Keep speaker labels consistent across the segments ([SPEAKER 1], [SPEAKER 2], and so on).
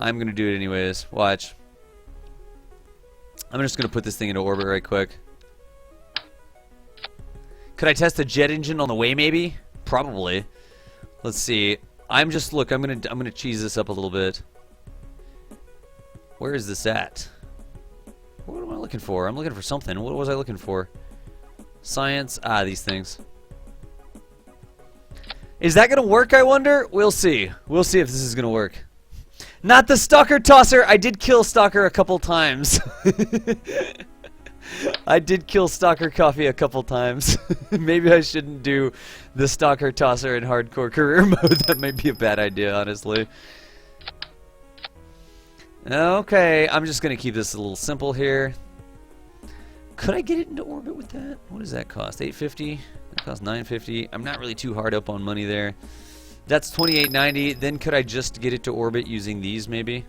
[SPEAKER 1] I'm going to do it anyways. Watch. I'm just going to put this thing into orbit right quick. Could I test the jet engine on the way, maybe? Probably. Let's see. Look, I'm gonna cheese this up a little bit. Where is this at? What am I looking for? I'm looking for something. What was I looking for? Science. Ah, these things. Is that gonna work, I wonder? We'll see. We'll see if this is gonna work. Not the Stalker Tosser! I did kill Stalker a couple times. I did kill Stalker Coffee a couple times. Maybe I shouldn't do the Stalker Tosser in hardcore career mode. That might be a bad idea, honestly. Okay, I'm just going to keep this a little simple here. Could I get it into orbit with that? What does that cost? $850? That costs $950. I'm not really too hard up on money there. That's $28.90. Then could I just get it to orbit using these, maybe?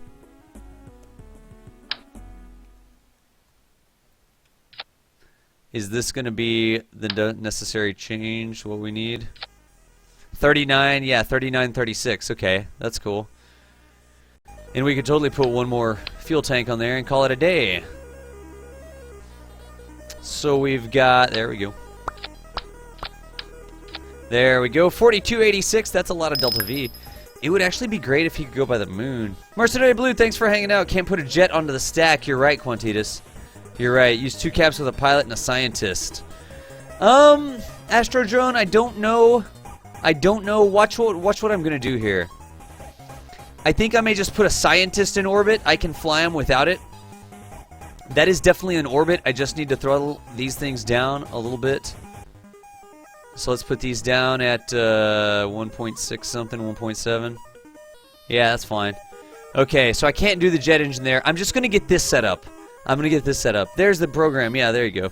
[SPEAKER 1] Is this going to be the necessary change, what we need? 39, yeah, 39.36. Okay, that's cool. And we could totally put one more fuel tank on there and call it a day. So we've got, there we go. There we go, 42.86. That's a lot of Delta V. It would actually be great if he could go by the moon. Mercenary Blue, thanks for hanging out. Can't put a jet onto the stack. You're right, Quantitas. You're right. Use 2 caps with a pilot and a scientist. Astro Drone, I don't know. Watch what I'm gonna do here. I think I may just put a scientist in orbit. I can fly him without it. That is definitely in orbit. I just need to throttle these things down a little bit. So let's put these down at 1.6 something, 1.7. Yeah, that's fine. Okay, so I can't do the jet engine there. I'm just gonna get this set up. There's the program. Yeah, there you go.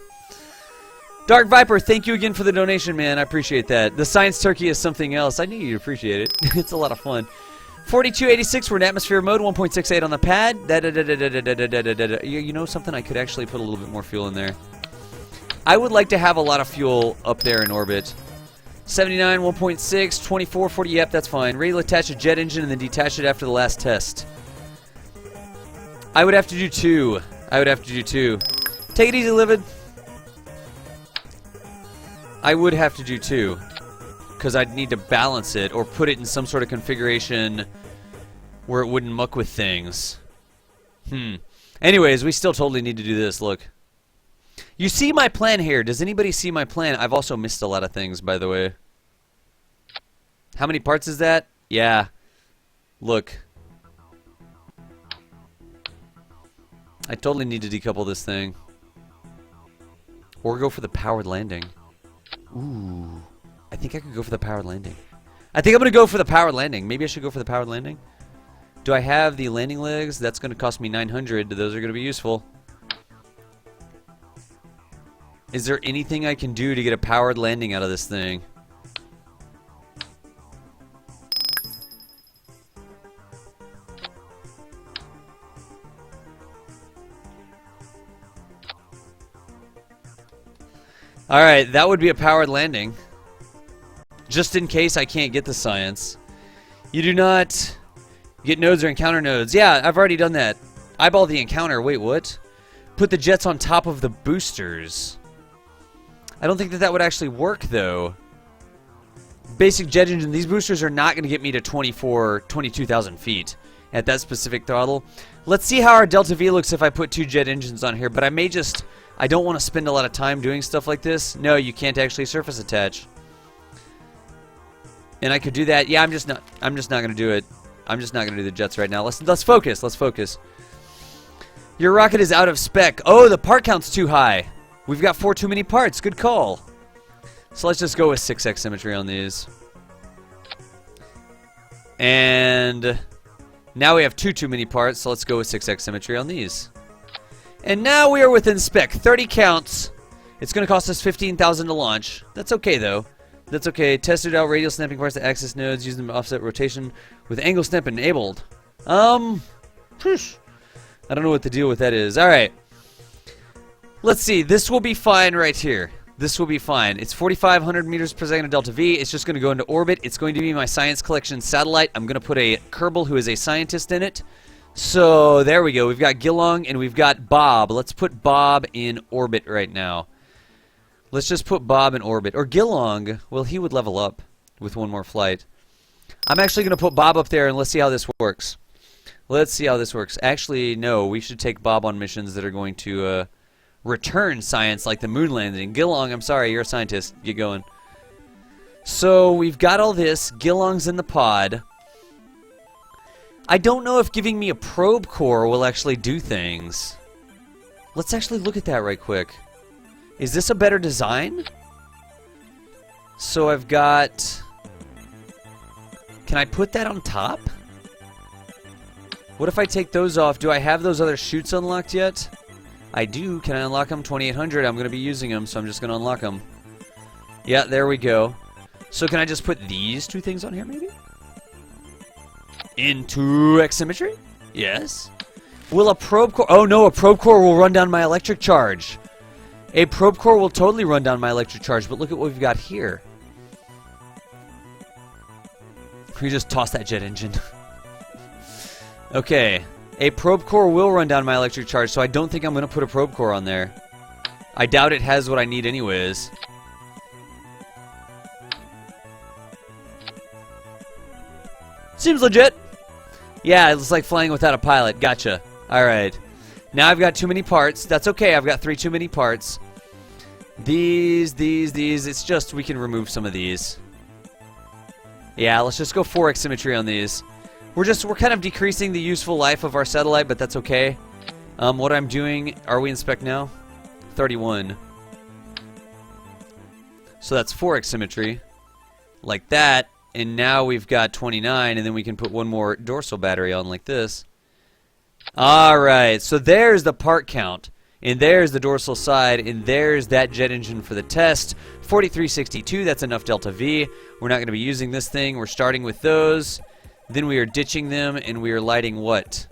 [SPEAKER 1] Dark Viper, thank you again for the donation, man. I appreciate that. The science turkey is something else. I knew you'd appreciate it. It's a lot of fun. 42.86, we're in atmosphere mode. 1.68 on the pad. You know something? I could actually put a little bit more fuel in there. I would like to have a lot of fuel up there in orbit. 79, 1.6, 24, 40. Yep, that's fine. Ready to attach a jet engine and then detach it after the last test. I would have to do 2. Take it easy, Livid. I would have to do 2. Because I'd need to balance it or put it in some sort of configuration where it wouldn't muck with things. Anyways, we still totally need to do this. Look. You see my plan here. Does anybody see my plan? I've also missed a lot of things, by the way. How many parts is that? Yeah. Look. I totally need to decouple this thing. Or go for the powered landing. Ooh. I think I could go for the powered landing. I think I'm going to go for the powered landing. Maybe I should go for the powered landing. Do I have the landing legs? That's going to cost me 900. Those are going to be useful. Is there anything I can do to get a powered landing out of this thing? Alright, that would be a powered landing. Just in case I can't get the science. You do not get nodes or encounter nodes. Yeah, I've already done that. Eyeball the encounter. Wait, what? Put the jets on top of the boosters. I don't think that would actually work, though. Basic jet engine. These boosters are not going to get me to 22,000 feet at that specific throttle. Let's see how our Delta V looks if I put 2 jet engines on here. But I may just... I don't want to spend a lot of time doing stuff like this. No, you can't actually surface attach. And I could do that. Yeah, I'm just not going to do it. I'm just not going to do the jets right now. Let's focus. Let's focus. Your rocket is out of spec. Oh, the part count's too high. We've got 4 too many parts. Good call. So let's just go with 6x symmetry on these. And now we have 2 too many parts, so let's go with 6x symmetry on these. And now we are within spec. 30 counts. It's going to cost us 15,000 to launch. That's okay, though. That's okay. Tested out radial snapping parts to access nodes. Use them to offset rotation with angle snap enabled. I don't know what the deal with that is. All right. Let's see. This will be fine right here. This will be fine. It's 4,500 meters per second of Delta V. It's just going to go into orbit. It's going to be my science collection satellite. I'm going to put a Kerbal who is a scientist in it. So there we go. We've got Gilong and we've got Bob. Let's put Bob in orbit right now. Let's just put Bob in orbit. Or Gilong, well, he would level up with one more flight. I'm actually going to put Bob up there and let's see how this works. Let's see how this works. Actually, no, we should take Bob on missions that are going to return science like the moon landing. Gilong, I'm sorry, you're a scientist. Get going. So we've got all this. Gilong's in the pod. I don't know if giving me a probe core will actually do things. Let's actually look at that right quick. Is this a better design? So I've got... Can I put that on top? What if I take those off? Do I have those other chutes unlocked yet? I do. Can I unlock them? 2800. I'm going to be using them, so I'm just going to unlock them. Yeah, there we go. So can I just put these two things on here, maybe? Into X-symmetry? Yes. Will a probe core... Oh, no, a probe core will run down my electric charge. A probe core will totally run down my electric charge, but look at what we've got here. Can we just toss that jet engine? Okay. A probe core will run down my electric charge, so I don't think I'm going to put a probe core on there. I doubt it has what I need anyways. Seems legit. Yeah, it's like flying without a pilot. Gotcha. Alright. Now I've got too many parts. That's okay. I've got 3 too many parts. These. It's just we can remove some of these. Yeah, let's just go 4x symmetry on these. We're kind of decreasing the useful life of our satellite, but that's okay. What I'm doing, are we in spec now? 31. So that's 4x symmetry. Like that. And now we've got 29, and then we can put one more dorsal battery on like this. Alright, so there's the part count. And there's the dorsal side, and there's that jet engine for the test. 4362, that's enough delta V. We're not going to be using this thing. We're starting with those. Then we are ditching them, and we are lighting what?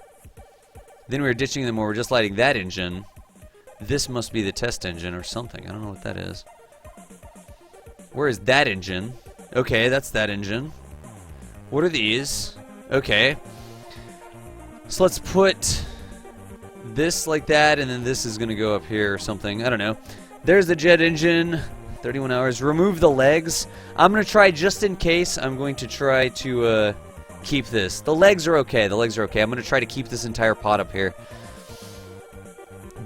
[SPEAKER 1] Then we are ditching them where we're just lighting that engine. This must be the test engine or something. I don't know what that is. Where is that engine? Okay, that's that engine. What are these? Okay. So let's put this like that, and then this is going to go up here or something. I don't know. There's the jet engine. 31 hours. Remove the legs. I'm going to try, just in case, I'm going to try to keep this. The legs are okay. The legs are okay. I'm going to try to keep this entire pod up here.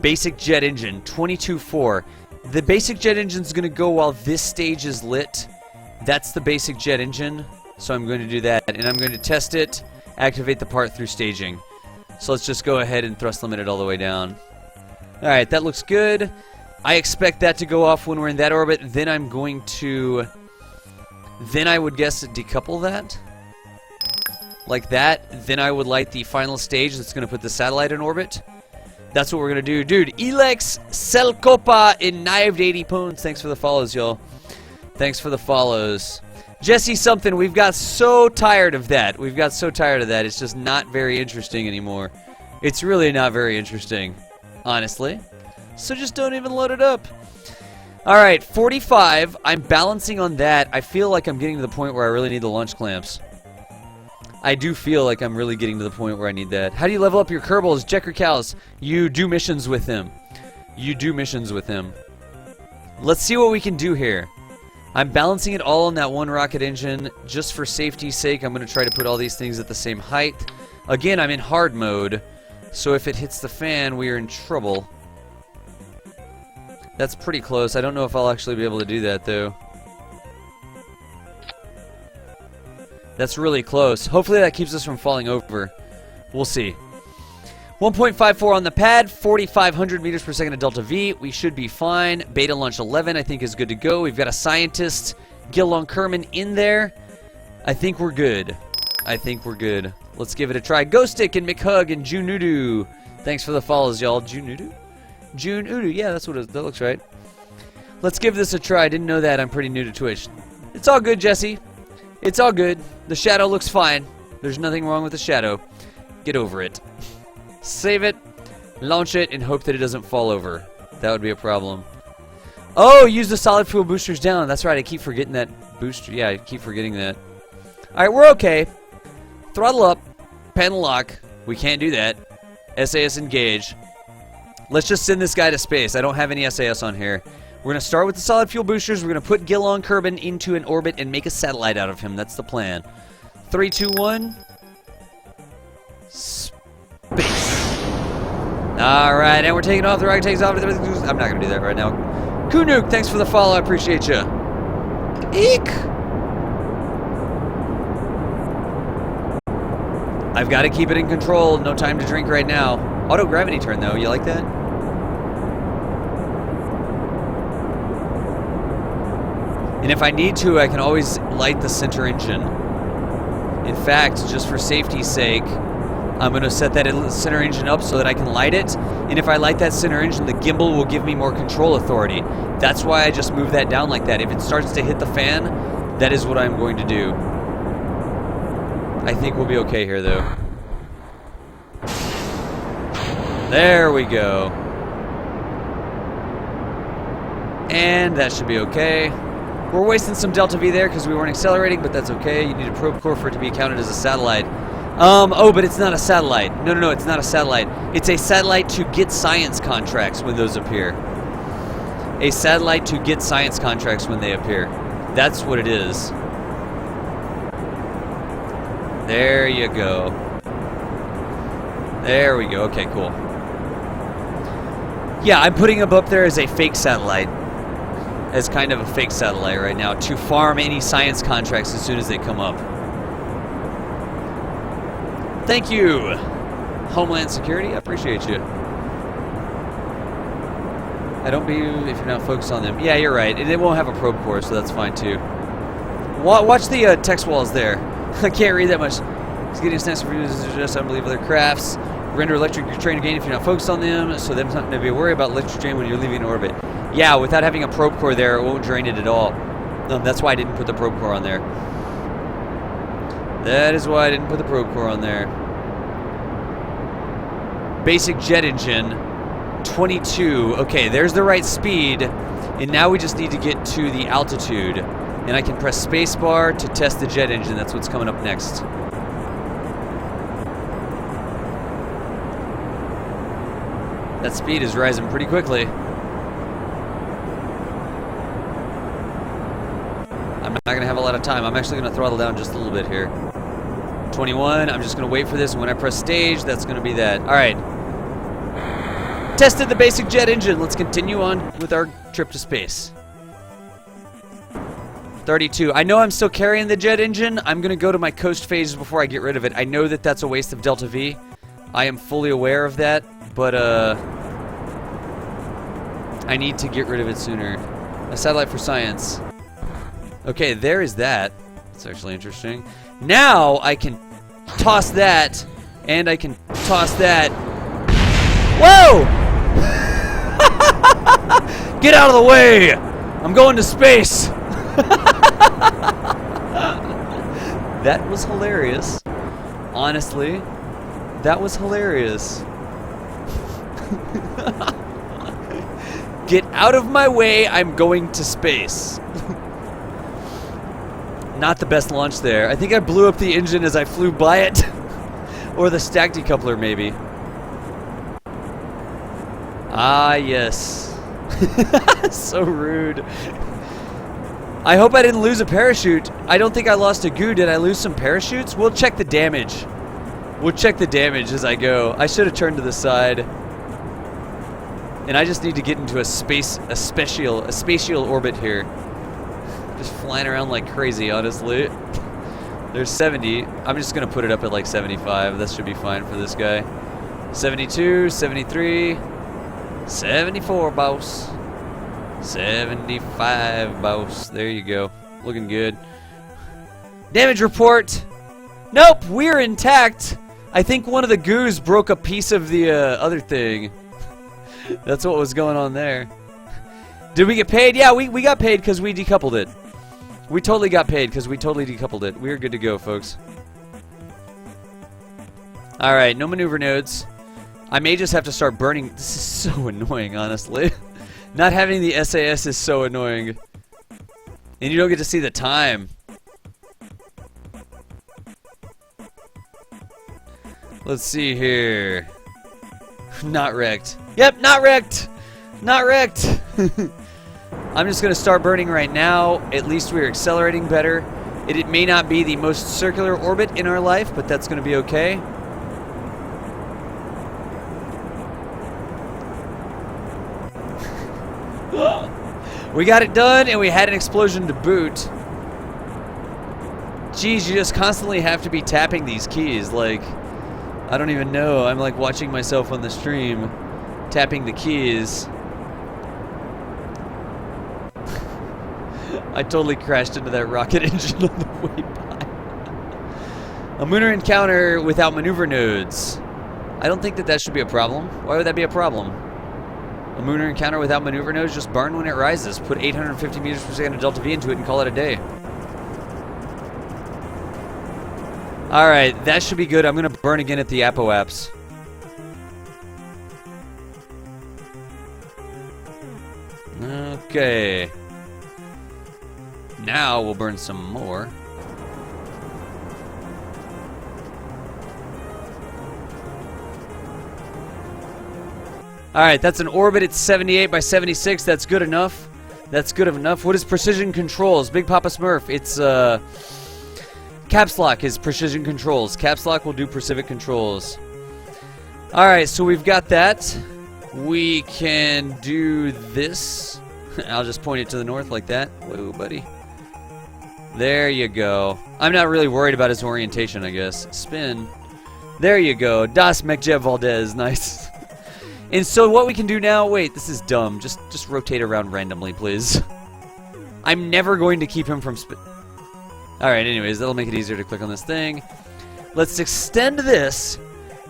[SPEAKER 1] Basic jet engine. 22.4. The basic jet engine is going to go while this stage is lit. That's the basic jet engine, so I'm going to do that, and I'm going to test it, activate the part through staging. So let's just go ahead and thrust limit it all the way down. Alright, that looks good. I expect that to go off when we're in that orbit. Then I'm going to... Then I would guess decouple that. Like that. Then I would light the final stage that's going to put the satellite in orbit. That's what we're going to do. Dude, Elex Selcopa in knived 80 pounds. Thanks for the follows, y'all. Thanks for the follows. Jesse something, we've got so tired of that. We've got so tired of that. It's just not very interesting anymore. It's really not very interesting, honestly. So just don't even load it up. Alright, 45. I'm balancing on that. I feel like I'm getting to the point where I really need the launch clamps. I do feel like I'm really getting to the point where I need that. How do you level up your Kerbals? Jekker Cows. You do missions with him. You do missions with him. Let's see what we can do here. I'm balancing it all on that one rocket engine. Just for safety's sake, I'm going to try to put all these things at the same height. Again, I'm in hard mode, so if it hits the fan, we are in trouble. That's pretty close. I don't know if I'll actually be able to do that, though. That's really close. Hopefully that keeps us from falling over. We'll see. 1.54 on the pad, 4,500 meters per second of delta V. We should be fine. Beta launch 11, I think, is good to go. We've got a scientist, Gilong Kerman, in there. I think we're good. I think we're good. Let's give it a try. Ghostic and McHug and Junudu. Thanks for the follows, y'all. Junudu? Junudu, yeah, that's what that looks right. Let's give this a try. I didn't know that. I'm pretty new to Twitch. It's all good, Jesse. It's all good. The shadow looks fine. There's nothing wrong with the shadow. Get over it. Save it, launch it, and hope that it doesn't fall over. That would be a problem. Oh, use the solid fuel boosters down. That's right, I keep forgetting that booster. Yeah, I keep forgetting that. Alright, we're okay. Throttle up, panel lock, We can't do that. SAS engage. Let's just send this guy to space. I don't have any SAS on here. We're going to start with the solid fuel boosters. We're going to put Gilon Kerbin into an orbit and make a satellite out of him. That's the plan. 3, 2, 1. Space. Alright, and we're taking off. The rocket takes off. I'm not going to do that right now. Kunuk, thanks for the follow. I appreciate you. Eek! I've got to keep it in control. No time to drink right now. Auto gravity turn, though. You like that? And if I need to, I can always light the center engine. In fact, just for safety's sake, I'm going to set that center engine up so that I can light it. And if I light that center engine, the gimbal will give me more control authority. That's why I just move that down like that. If it starts to hit the fan, that is what I'm going to do. I think we'll be okay here, though. There we go. And that should be okay. We're wasting some Delta V there because we weren't accelerating, but that's okay. You need a probe core for it to be counted as a satellite. Oh, but it's not a satellite. No, it's not a satellite. It's a satellite to get science contracts when those appear. A satellite to get science contracts when they appear. That's what it is. There you go. There we go. Okay, cool. Yeah, I'm putting him up there as a fake satellite. As kind of a fake satellite right now to farm any science contracts as soon as they come up. Thank you, Homeland Security. I appreciate you. I don't be if you're not focused on them. Yeah, you're right. It won't have a probe core, so that's fine too. Watch the text walls there. I can't read that much. It's getting snacks for you. Just unbelievable other crafts. Render electric train again if you're not focused on them, so there's not to be worried about electric drain when you're leaving orbit. Yeah, without having a probe core there, it won't drain it at all. That's why I didn't put the probe core on there. That is why I didn't put the probe core on there. Basic jet engine, 22. Okay, there's the right speed, and now we just need to get to the altitude. And I can press spacebar to test the jet engine. That's what's coming up next. That speed is rising pretty quickly. I'm not going to have a lot of time. I'm actually going to throttle down just a little bit here. 21. I'm just going to wait for this. And when I press stage, that's going to be that. All right. Tested the basic jet engine. Let's continue on with our trip to space. 32. I know I'm still carrying the jet engine. I'm going to go to my coast phase before I get rid of it. I know that that's a waste of Delta V. I am fully aware of that. But, I need to get rid of it sooner. A satellite for science. Okay, there is that. That's actually interesting. Now I can toss that, and I can toss that. Whoa! Get out of the way! I'm going to space! That was hilarious. Honestly, that was hilarious. Get out of my way, I'm going to space. Not the best launch there. I think I blew up the engine as I flew by it. Or the stack decoupler, maybe. Ah, yes. So rude. I hope I didn't lose a parachute. I don't think I lost a goo. Did I lose some parachutes? We'll check the damage. We'll check the damage as I go. I should have turned to the side. And I just need to get into a spatial orbit here. Just flying around like crazy, honestly. There's 70. I'm just going to put it up at like 75. That should be fine for this guy. 72, 73, 74, boss. 75, boss. There you go. Looking good. Damage report. Nope, we're intact. I think one of the goos broke a piece of the other thing. That's what was going on there. Did we get paid? Yeah, we got paid because we decoupled it. We totally got paid because we totally decoupled it. We're good to go, folks. Alright, no maneuver nodes. I may just have to start burning. This is so annoying, honestly. Not having the SAS is so annoying. And you don't get to see the time. Let's see here. Not wrecked. Yep, not wrecked. Not wrecked. I'm just going to start burning right now. At least we're accelerating better. It may not be the most circular orbit in our life, but that's going to be okay. We got it done, and we had an explosion to boot. Geez, you just constantly have to be tapping these keys. Like, I don't even know. I'm like watching myself on the stream, tapping the keys. I totally crashed into that rocket engine on the way by. A lunar encounter without maneuver nodes. I don't think that should be a problem. Why would that be a problem? A lunar encounter without maneuver nodes, just burn when it rises. Put 850 meters per second of delta V into it and call it a day. Alright, that should be good. I'm going to burn again at the Apoaps. Okay. Now we'll burn some more. Alright, that's an orbit. It's 78 by 76. That's good enough. That's good enough. What is precision controls? Big Papa Smurf. It's, Caps Lock is precision controls. Caps Lock will do precision controls. Alright, so we've got that. We can do this. I'll just point it to the north like that. Whoa, buddy. There you go. I'm not really worried about his orientation, I guess. Spin. There you go. Das Mekjev Valdez. Nice. And so what we can do now... Wait, this is dumb. Just rotate around randomly, please. I'm never going to keep him from spin... Alright, anyways, that'll make it easier to click on this thing. Let's extend this.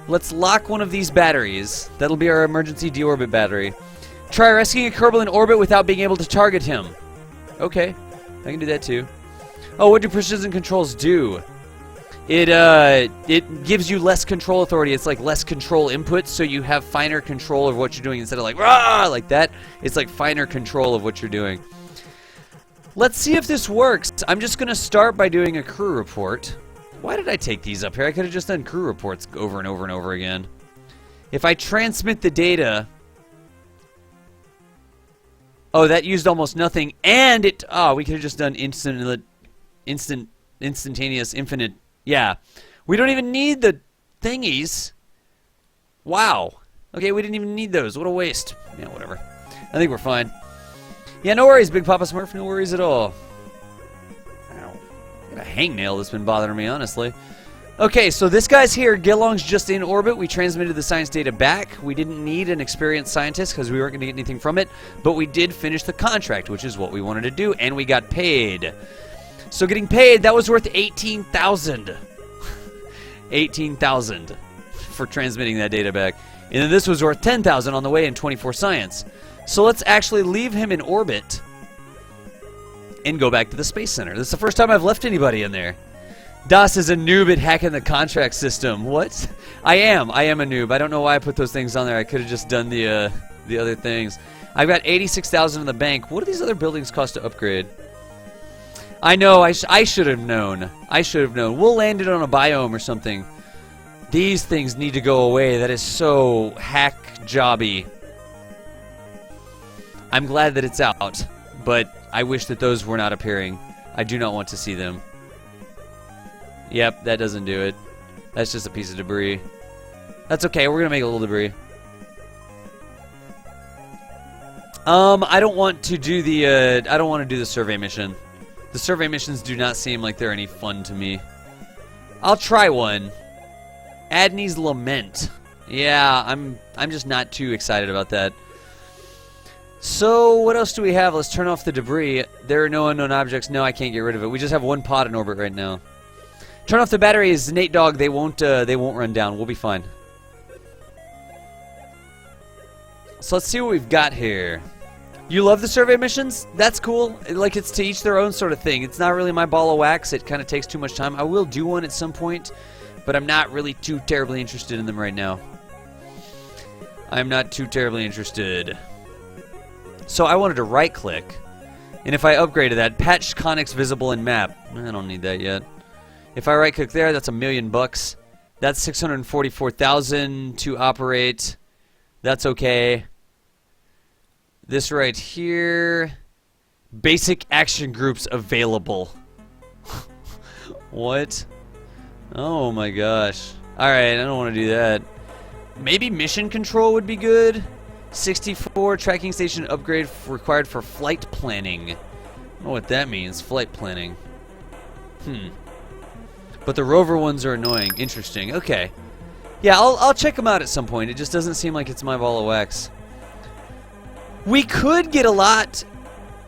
[SPEAKER 1] Let's lock one of these batteries. That'll be our emergency deorbit battery. Try rescuing a Kerbal in orbit without being able to target him. Okay, I can do that too. Oh, what do precision controls do? It gives you less control authority. It's like less control input, so you have finer control of what you're doing instead of like rah like that. It's like finer control of what you're doing. Let's see if this works. I'm just gonna start by doing a crew report. Why did I take these up here? I could have just done crew reports over and over and over again. If I transmit the data... Oh, that used almost nothing, and it... Oh, we could have just done instantaneous, infinite... Yeah. We don't even need the thingies. Wow. Okay, we didn't even need those. What a waste. Yeah, whatever. I think we're fine. Yeah, no worries, Big Papa Smurf. No worries at all. Ow. Got a hangnail that's been bothering me, honestly. Okay, so this guy's here. Gilong's just in orbit. We transmitted the science data back. We didn't need an experienced scientist because we weren't going to get anything from it. But we did finish the contract, which is what we wanted to do, and we got paid. So getting paid, that was worth 18,000. 18,000 for transmitting that data back. And then this was worth 10,000 on the way in 24 science. So let's actually leave him in orbit and go back to the Space Center. This is the first time I've left anybody in there. Das is a noob at hacking the contract system. What? I am a noob. I don't know why I put those things on there. I could have just done the other things. I've got 86,000 in the bank. What do these other buildings cost to upgrade? I know. I should have known. I should have known. We'll land it on a biome or something. These things need to go away. That is so hack jobby. I'm glad that it's out, but I wish that those were not appearing. I do not want to see them. Yep, that doesn't do it. That's just a piece of debris. That's okay, we're gonna make a little debris. I don't want to do the survey mission. The survey missions do not seem like they're any fun to me. I'll try one. Adney's Lament. Yeah, I'm just not too excited about that. So, what else do we have? Let's turn off the debris. There are no unknown objects. No, I can't get rid of it. We just have one pod in orbit right now. Turn off the batteries, Nate Dogg. They won't run down. We'll be fine. So let's see what we've got here. You love the survey missions? That's cool. Like, it's to each their own sort of thing. It's not really my ball of wax. It kind of takes too much time. I will do one at some point, but I'm not really too terribly interested in them right now. I'm not too terribly interested. So I wanted to right-click, and if I upgraded that, patch conics visible in map. I don't need that yet. If I right-click there, that's $1,000,000. That's 644,000 to operate. That's okay. This right here. Basic action groups available. What? Oh my gosh. Alright, I don't want to do that. Maybe mission control would be good. 64 tracking station upgrade required for flight planning. I don't know what that means, flight planning. But the rover ones are annoying. Interesting. Okay. Yeah, I'll check them out at some point. It just doesn't seem like it's my ball of wax. We could get a lot.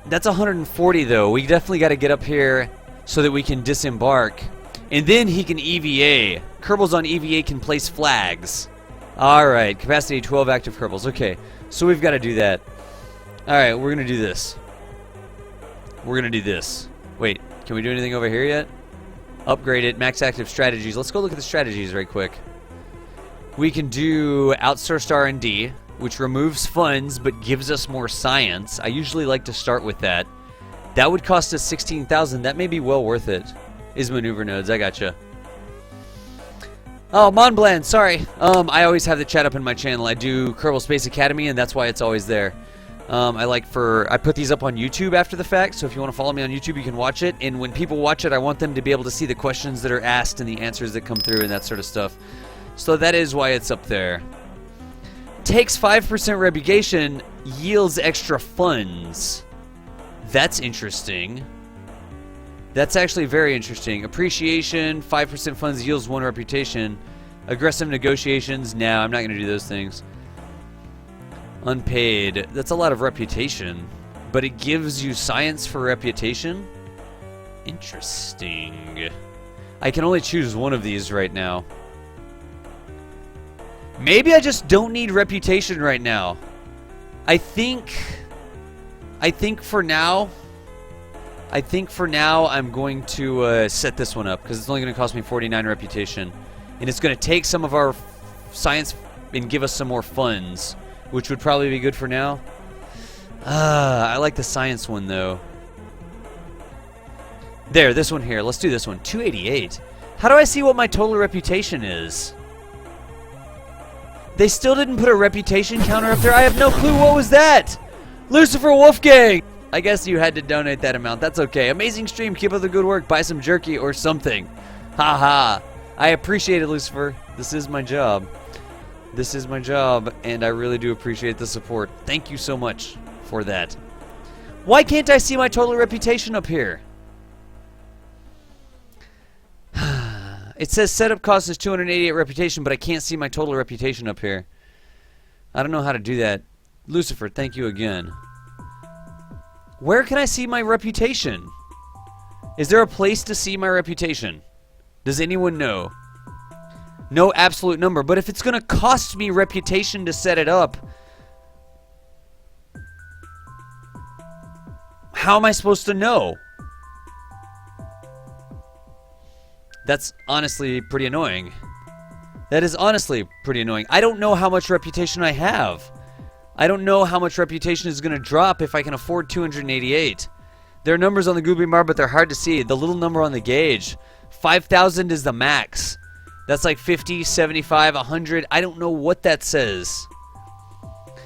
[SPEAKER 1] That's 140 though. We definitely got to get up here so that we can disembark. And then he can EVA. Kerbals on EVA can place flags. Alright, capacity 12 active Kerbals. Okay, so we've got to do that. Alright, we're going to do this. We're going to do this. Wait, can we do anything over here yet? Upgrade it, max active strategies. Let's go look at the strategies right quick. We can do outsourced R&D, which removes funds but gives us more science. I usually like to start with that. That would cost us 16,000. That may be well worth it. Is maneuver nodes. I gotcha. Oh, Monbland, sorry. I always have the chat up in my channel. I do Kerbal Space Academy, and that's why it's always there. I put these up on YouTube after the fact, so if you want to follow me on YouTube, you can watch it. And when people watch it, I want them to be able to see the questions that are asked and the answers that come through and that sort of stuff. So that is why it's up there. Takes 5% reputation, yields extra funds. That's interesting. That's actually very interesting. Appreciation, 5% funds yields 1 reputation. Aggressive negotiations, no, I'm not going to do those things. Unpaid, that's a lot of reputation. But it gives you science for reputation? Interesting. I can only choose one of these right now. Maybe I just don't need reputation right now. I think for now I'm going to set this one up because it's only going to cost me 49 reputation, and it's going to take some of our science and give us some more funds, which would probably be good for now. I like the science one though. There, this one here. Let's do this one. 288. How do I see what my total reputation is? They still didn't put a reputation counter up there. I have no clue. What was that? Lucifer Wolfgang! I guess you had to donate that amount. That's okay. Amazing stream. Keep up the good work. Buy some jerky or something. Haha. I appreciate it, Lucifer. This is my job. This is my job, and I really do appreciate the support. Thank you so much for that. Why can't I see my total reputation up here? It says setup cost is 288 reputation, but I can't see my total reputation up here. I don't know how to do that. Lucifer, thank you again. Where can I see my reputation? Is there a place to see my reputation? Does anyone know? No absolute number, but if it's going to cost me reputation to set it up, how am I supposed to know? That's honestly pretty annoying. That is honestly pretty annoying. I don't know how much reputation I have. I don't know how much reputation is going to drop if I can afford 288. There are numbers on the Gooby Bar, but they're hard to see. The little number on the gauge. 5,000 is the max. That's like 50, 75, 100. I don't know what that says.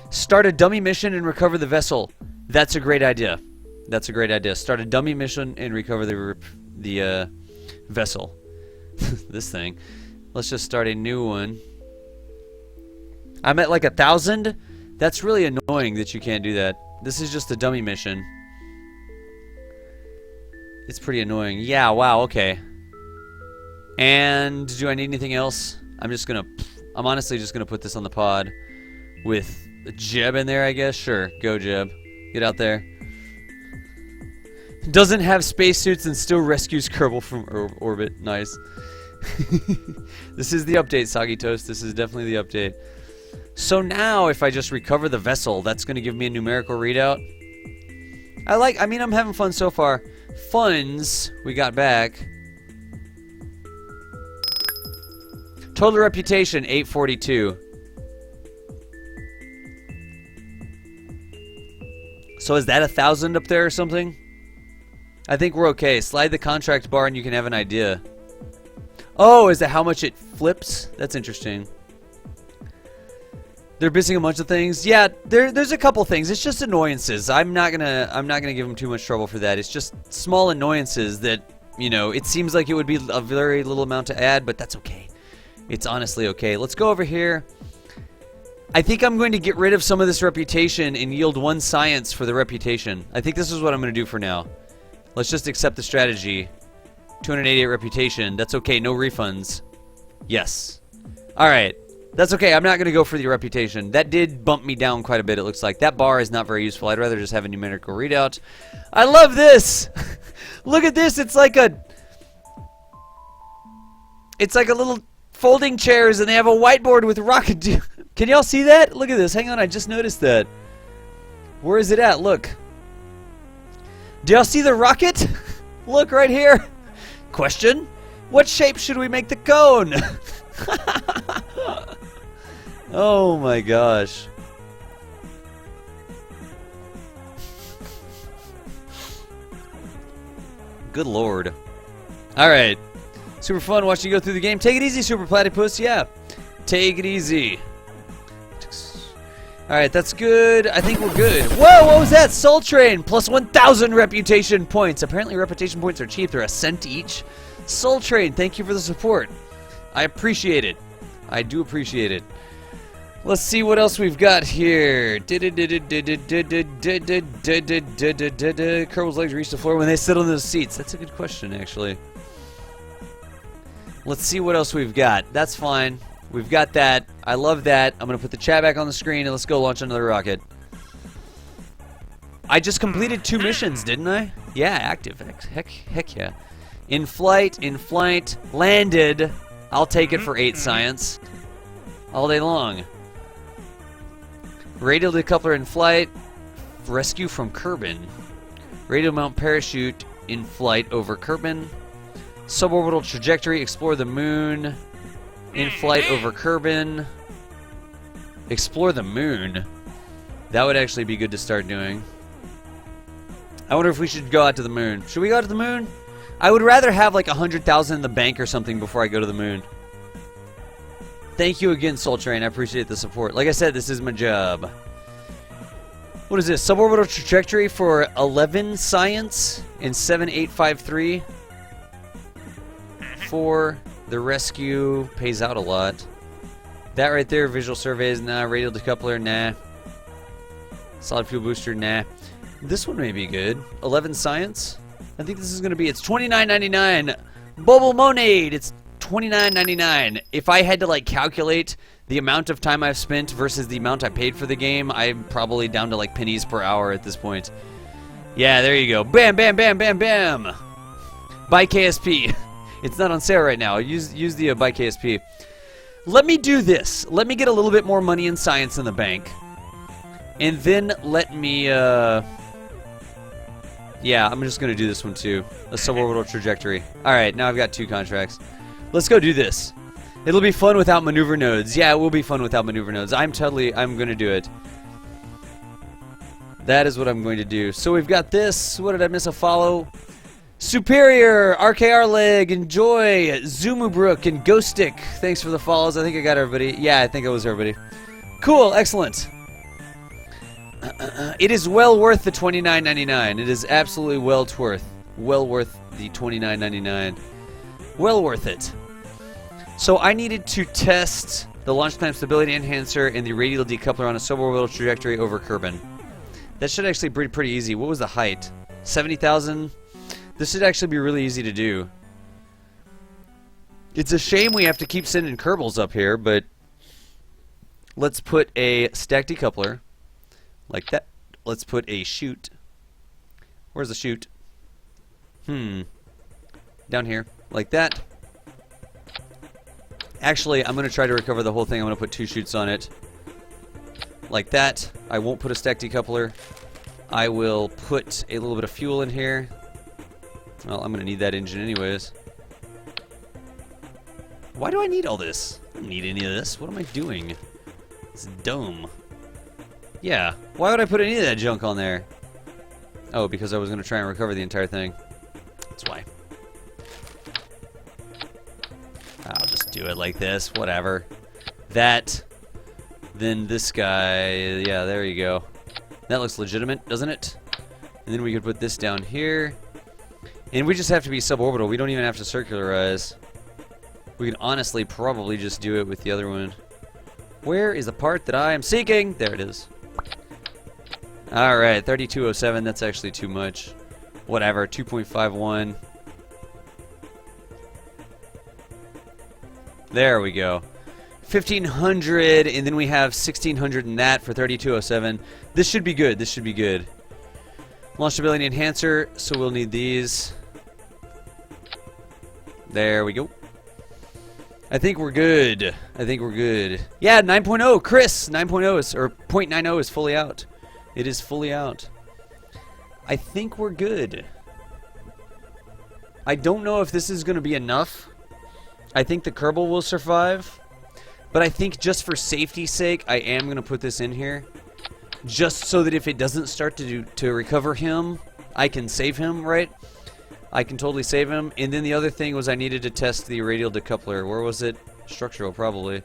[SPEAKER 1] Start a dummy mission and recover the vessel. That's a great idea. That's a great idea. Start a dummy mission and recover the vessel. This thing. Let's just start a new one. I'm at like 1,000. That's really annoying that you can't do that. This is just a dummy mission. It's pretty annoying. Yeah, wow, okay. And do I need anything else? I'm honestly just gonna put this on the pod with Jeb in there, I guess. Sure, go Jeb. Get out there. Doesn't have spacesuits and still rescues Kerbal from orbit. Nice. This is the update, Soggy Toast. This is definitely the update. So now, if I just recover the vessel, that's going to give me a numerical readout. I mean, I'm having fun so far. Funds, we got back. Total reputation, 842. So is that 1,000 up there or something? I think we're okay. Slide the contract bar and you can have an idea. Oh, is that how much it flips? That's interesting. They're missing a bunch of things. Yeah, there's a couple things. It's just annoyances. I'm not gonna give them too much trouble for that. It's just small annoyances that, you know, it seems like it would be a very little amount to add, but that's okay. It's honestly okay. Let's go over here. I think I'm going to get rid of some of this reputation and yield 1 science for the reputation. I think this is what I'm going to do for now. Let's just accept the strategy. 288 reputation. That's okay. No refunds. Yes. Alright. That's okay. I'm not going to go for the reputation. That did bump me down quite a bit, it looks like. That bar is not very useful. I'd rather just have a numerical readout. I love this! Look at this. It's like a little folding chairs, and they have a whiteboard with rocket. Can y'all see that? Look at this. Hang on. I just noticed that. Where is it at? Look. Do y'all see the rocket? Look right here. Question. What shape should we make the cone? Oh my gosh. Good lord. Alright. Super fun watching you go through the game. Take it easy, Super Platypus. Yeah. Take it easy. Alright, that's good. I think we're good. Whoa, what was that? Soul Train. Plus 1,000 reputation points. Apparently reputation points are cheap. They're a cent each. Soul Train, thank you for the support. I appreciate it. I do appreciate it. Let's see what else we've got here. Kerbal's legs reach the floor when they sit on those seats. That's a good question, actually. Let's see what else we've got. That's fine. We've got that. I love that. I'm going to put the chat back on the screen, and let's go launch another rocket. I just completed 2 missions, didn't I? Yeah, active. Heck yeah. In flight, landed. I'll take it for 8 science. All day long. Radial decoupler in flight. Rescue from Kerbal. Radial mount parachute in flight over Kerbal. Suborbital trajectory, explore the moon. In flight over Kerbal. Explore the moon. That would actually be good to start doing. I wonder if we should go out to the moon. Should we go out to the moon? I would rather have like 100,000 in the bank or something before I go to the moon. Thank you again, Soul Train. I appreciate the support. Like I said, this is my job. What is this? Suborbital trajectory for 11 science in 7853. For the rescue pays out a lot. That right there, visual surveys, nah. Radial decoupler, nah. Solid fuel booster, nah. This one may be good. 11 science. I think this is going to be, it's $29.99. Bubble Monade, it's $29.99. If I had to like calculate the amount of time I've spent versus the amount I paid for the game, I'm probably down to like pennies per hour at this point. Yeah, there you go. Bam, bam, bam, bam, bam. Buy KSP. It's not on sale right now. Use the buy KSP. Let me do this. Let me get a little bit more money in science in the bank. And then let me, yeah, I'm just going to do this one too. A suborbital trajectory. Alright, now I've got 2 contracts. Let's go do this. It'll be fun without maneuver nodes. Yeah, it will be fun without maneuver nodes. I'm going to do it. That is what I'm going to do. So we've got this. What did I miss? A follow? Superior, RKR Leg, Enjoy, Zumubrook, and Ghost Stick. Thanks for the follows. I think I got everybody. Yeah, I think it was everybody. Cool, excellent. It is well worth the $29.99. It is absolutely well worth the $29.99. Well worth it. So I needed to test the launch time stability enhancer and the radial decoupler on a suborbital trajectory over Kerbal. That should actually be pretty easy. What was the height? 70,000. This should actually be really easy to do. It's a shame we have to keep sending Kerbals up here, but let's put a stack decoupler like that. Let's put a chute. Where's the chute? Down here, like that. Actually, I'm going to try to recover the whole thing. I'm going to put 2 chutes on it. Like that. I won't put a stack decoupler. I will put a little bit of fuel in here. Well, I'm going to need that engine anyways. Why do I need all this? I don't need any of this. What am I doing? It's dumb. Yeah. Why would I put any of that junk on there? Oh, because I was going to try and recover the entire thing. That's why. just do it like this. Whatever. That. Then this guy. Yeah, there you go. That looks legitimate, doesn't it? And then we could put this down here. And we just have to be suborbital. We don't even have to circularize. We can honestly probably just do it with the other one. Where is the part that I am seeking? There it is. Alright, 3207. That's actually too much. Whatever, 2.51. There we go. 1500, and then we have 1600 in that for 3207. This should be good. This should be good. Launch stability enhancer, so we'll need these. There we go. I think we're good. I think we're good. Yeah, 9.0, Chris. 9.0 is, or 0.90 is fully out. It is fully out. I think we're good. I don't know if this is going to be enough. I think the Kerbal will survive. But I think just for safety's sake, I am going to put this in here. Just so that if it doesn't start to recover him, I can save him, right? I can totally save him. And then the other thing was I needed to test the radial decoupler. Where was it? Structural, probably.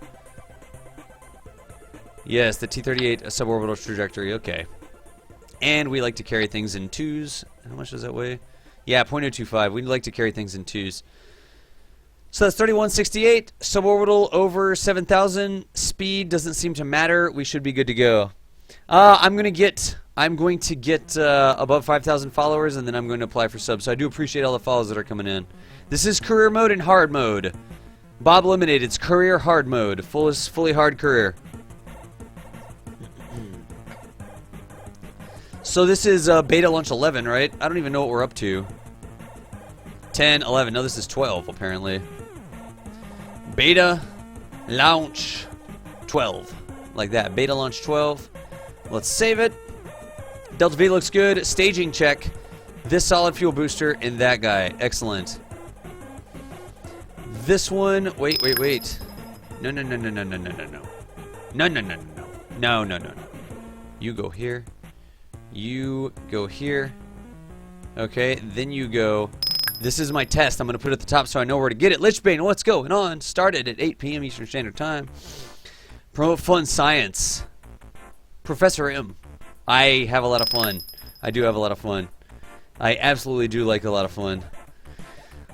[SPEAKER 1] Yes, the T-38 suborbital trajectory. Okay. And we like to carry things in twos. How much does that weigh? Yeah, 0.025. We like to carry things in twos. So that's 3168. Suborbital over 7,000. Speed doesn't seem to matter. We should be good to go. I'm going to get above 5,000 followers, and then I'm going to apply for subs. So I do appreciate all the follows that are coming in. This is career mode and hard mode. Bob Lemonade, it's career hard mode. Fully hard career. So this is beta launch 11, right? I don't even know what we're up to. 10, 11. No, this is 12, apparently. Beta launch 12. Like that. Beta launch 12. Let's save it. Delta V looks good. Staging check. This solid fuel booster and that guy. Excellent. This one. Wait. No. No. You go here. You go here. Okay, then you go. This is my test. I'm going to put it at the top so I know where to get it. Lichbane, what's going on? Started at 8 p.m. Eastern Standard Time. Promote fun science. Professor M. I have a lot of fun. I do have a lot of fun. I absolutely do like a lot of fun.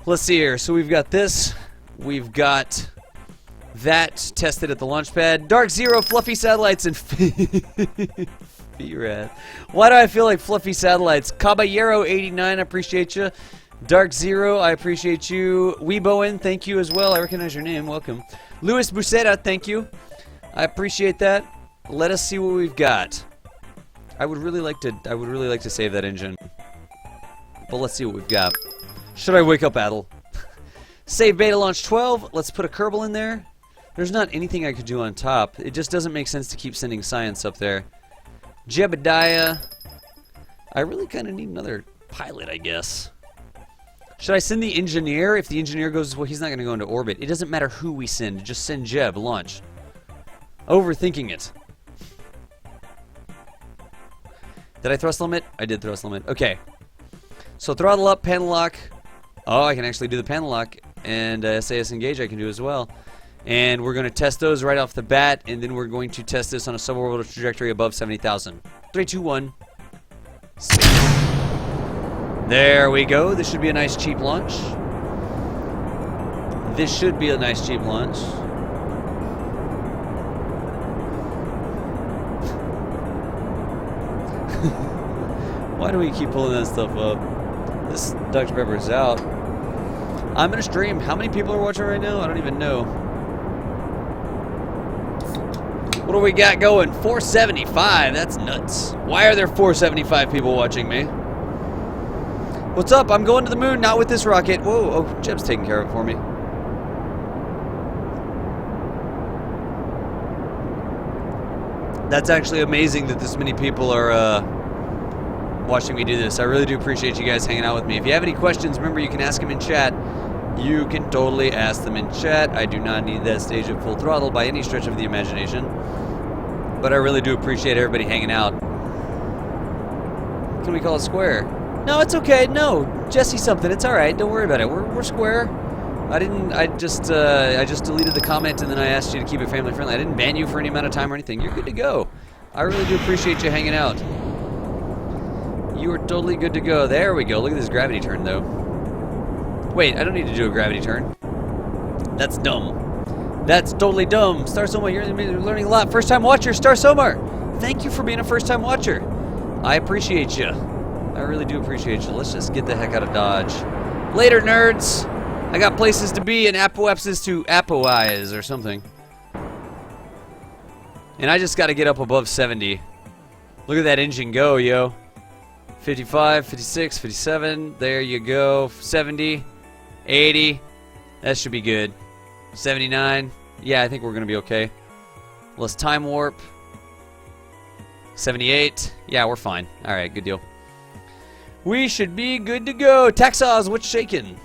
[SPEAKER 1] Let's see here. So we've got this. We've got that tested at the launch pad. Dark Zero, fluffy satellites, and Rad. Why do I feel like fluffy satellites? Caballero 89, I appreciate you. Dark Zero, I appreciate you. Weeboen, thank you as well. I recognize your name. Welcome. Luis Buceta, thank you. I appreciate that. Let us see what we've got. I would really like to save that engine. But let's see what we've got. Should I wake up Adel? Save beta launch 12. Let's put a Kerbal in there. There's not anything I could do on top. It just doesn't make sense to keep sending science up there. Jebediah. I really kind of need another pilot, I guess. Should I send the engineer? If the engineer goes, well, he's not going to go into orbit. It doesn't matter who we send. Just send Jeb. Launch. Overthinking it. Did I thrust limit? I did thrust limit. Okay. So throttle up, panel lock. Oh, I can actually do the panel lock. And SAS engage I can do as well. And we're going to test those right off the bat. And then we're going to test this on a suborbital trajectory above 70,000. 3, 2, 1. There we go. This should be a nice cheap launch. This should be a nice cheap launch. Why do we keep pulling that stuff up? This Dr. Pepper is out. I'm gonna stream. How many people are watching right now? I don't even know. What do we got going? 475. That's nuts. Why are there 475 people watching me? What's up? I'm going to the moon, not with this rocket. Whoa, oh, Jeb's taking care of it for me. That's actually amazing that this many people are watching me do this. I really do appreciate you guys hanging out with me. If you have any questions, remember you can ask them in chat. You can totally ask them in chat. I do not need that stage at full throttle by any stretch of the imagination. But I really do appreciate everybody hanging out. Can we call it square? No, it's okay. No, Jesse something. It's all right. Don't worry about it. We're square. I just deleted the comment and then I asked you to keep it family friendly. I didn't ban you for any amount of time or anything. You're good to go. I really do appreciate you hanging out. You are totally good to go. There we go. Look at this gravity turn, though. Wait, I don't need to do a gravity turn. That's dumb. That's totally dumb. Star Soma, you're learning a lot. First time watcher, Star Soma. Thank you for being a first time watcher. I appreciate you. I really do appreciate you. Let's just get the heck out of Dodge. Later, nerds. I got places to be and apoapsis to apoize or something. And I just got to get up above 70. Look at that engine go, yo. 55, 56, 57. There you go. 70, 80. That should be good. 79. Yeah, I think we're going to be okay. Let's time warp. 78. Yeah, we're fine. All right, good deal. We should be good to go. Taxos, what's shaking?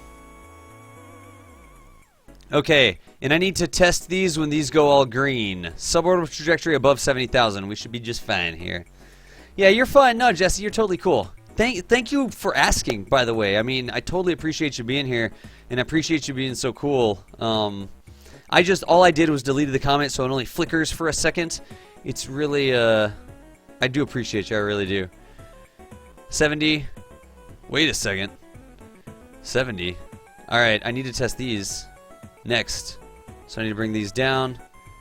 [SPEAKER 1] Okay, and I need to test these when these go all green. Suborbital trajectory above 70,000. We should be just fine here. Yeah, you're fine. No, Jesse, you're totally cool. Thank you for asking, by the way. I mean, I totally appreciate you being here, and I appreciate you being so cool. All I did was deleted the comment, so it only flickers for a second. It's really, I do appreciate you. I really do. 70. Wait a second. 70. All right, I need to test these next. So I need to bring these down.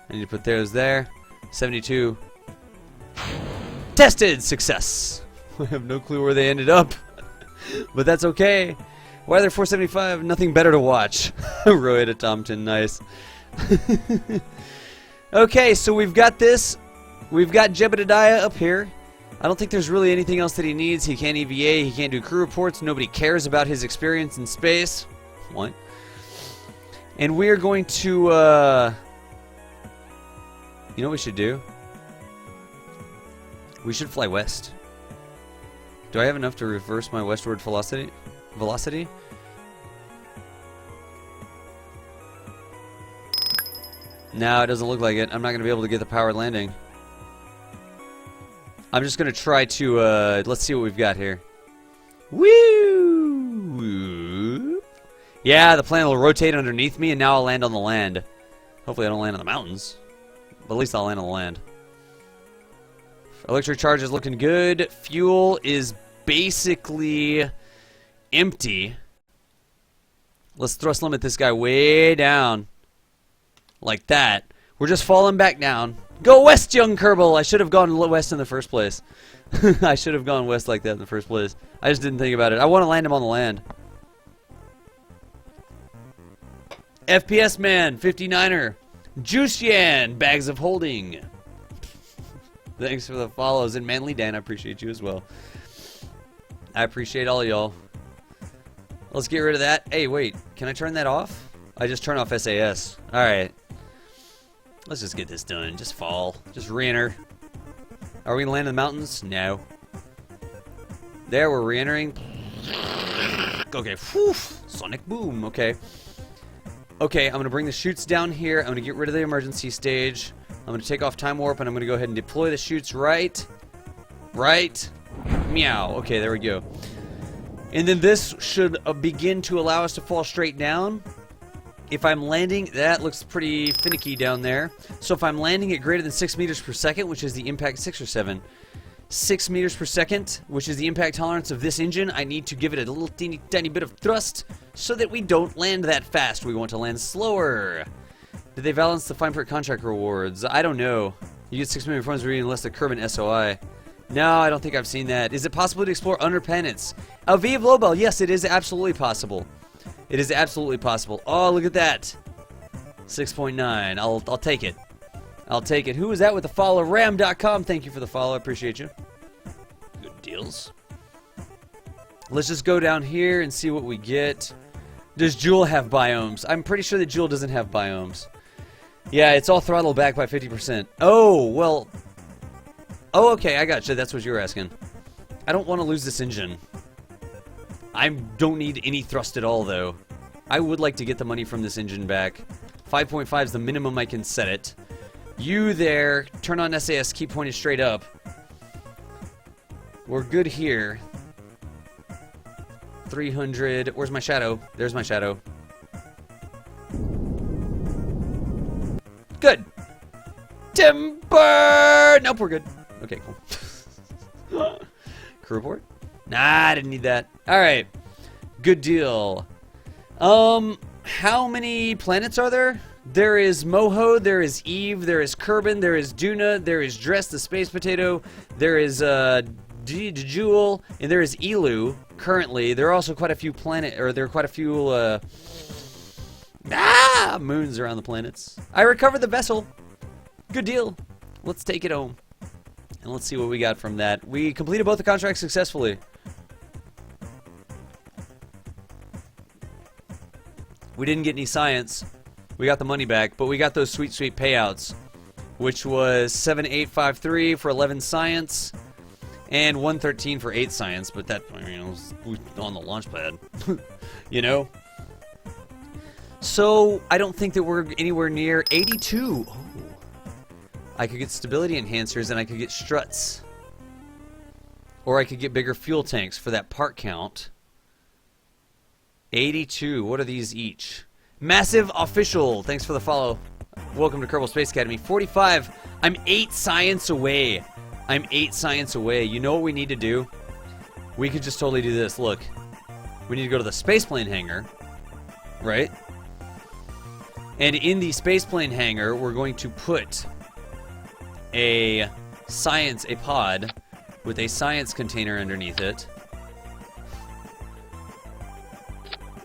[SPEAKER 1] I need to put those there. 72. Tested! Success! I have no clue where they ended up. But that's okay. Why are there 475? Nothing better to watch. Roy to Tompton, nice. Okay, so we've got this. We've got Jebediah up here. I don't think there's really anything else that he needs. He can't EVA. He can't do crew reports. Nobody cares about his experience in space. What? And we're going to, you know what we should do? We should fly west. Do I have enough to reverse my westward velocity? No, it doesn't look like it. I'm not going to be able to get the powered landing. I'm just going to try to, let's see what we've got here. Woo! Yeah, the plane will rotate underneath me, and now I'll land on the land. Hopefully I don't land on the mountains. But at least I'll land on the land. Electric charge is looking good. Fuel is basically empty. Let's thrust limit this guy way down. Like that. We're just falling back down. Go west, young Kerbal! I should have gone west in the first place. I should have gone west like that in the first place. I just didn't think about it. I want to land him on the land. FPS Man, 59er. Juice Yan, bags of holding. Thanks for the follows. And Manly Dan, I appreciate you as well. I appreciate all y'all. Let's get rid of that. Hey, wait. Can I turn that off? I just turn off SAS. Alright. Let's just get this done. Just fall. Just re-enter. Are we going to land in the mountains? No. There, we're re-entering. Okay. Whew. Sonic boom. Okay. Okay, I'm going to bring the chutes down here. I'm going to get rid of the emergency stage. I'm going to take off time warp, and I'm going to go ahead and deploy the chutes right. Meow. Okay, there we go. And then this should begin to allow us to fall straight down. If I'm landing, that looks pretty finicky down there. So if I'm landing at greater than 6 meters per second, which is the impact 6 or 7, 6 meters per second, which is the impact tolerance of this engine, I need to give it a little teeny tiny bit of thrust so that we don't land that fast. We want to land slower. Did they balance the fine print contract rewards? I don't know. You get 6 million points for reading less the Kerbal SOI. No, I don't think I've seen that. Is it possible to explore under penance? Aviv Lobel, yes, it is absolutely possible. It is absolutely possible. Oh, look at that. 6.9. I'll take it. I'll take it. Who is that with the follow? Ram.com. Thank you for the follow. I appreciate you. Good deals. Let's just go down here and see what we get. Does Joule have biomes? I'm pretty sure that Joule doesn't have biomes. Yeah, it's all throttled back by 50%. Oh, well. Oh, okay. I gotcha. That's what you were asking. I don't want to lose this engine. I don't need any thrust at all, though. I would like to get the money from this engine back. 5.5 is the minimum I can set it. You there, turn on SAS, keep pointed straight up. We're good here. 300. Where's my shadow? There's my shadow. Good. Timber! Nope, we're good. Okay, cool. Crew report? Nah, I didn't need that. Alright. Good deal. How many planets are there? There is Moho, there is Eve, there is Kerbin, there is Duna, there is Dress the Space Potato, there is Jewel, and there is Elu. Currently, there are also quite a few moons around the planets. I recovered the vessel. Good deal. Let's take it home. And let's see what we got from that. We completed both the contracts successfully. We didn't get any science. We got the money back, but we got those sweet, sweet payouts, which was 7853 for 11 science and 113 for 8 science. But that, I mean, was on the launch pad, you know. So I don't think that we're anywhere near 82. Oh. I could get stability enhancers and I could get struts, or I could get bigger fuel tanks for that part count. 82. What are these each? Massive Official, thanks for the follow. Welcome to Kerbal Space Academy. 45. I'm 8 science away. I'm 8 science away. You know what we need to do? We could just totally do this. Look. We need to go to the spaceplane hangar. Right? And in the spaceplane hangar, we're going to put a pod with a science container underneath it.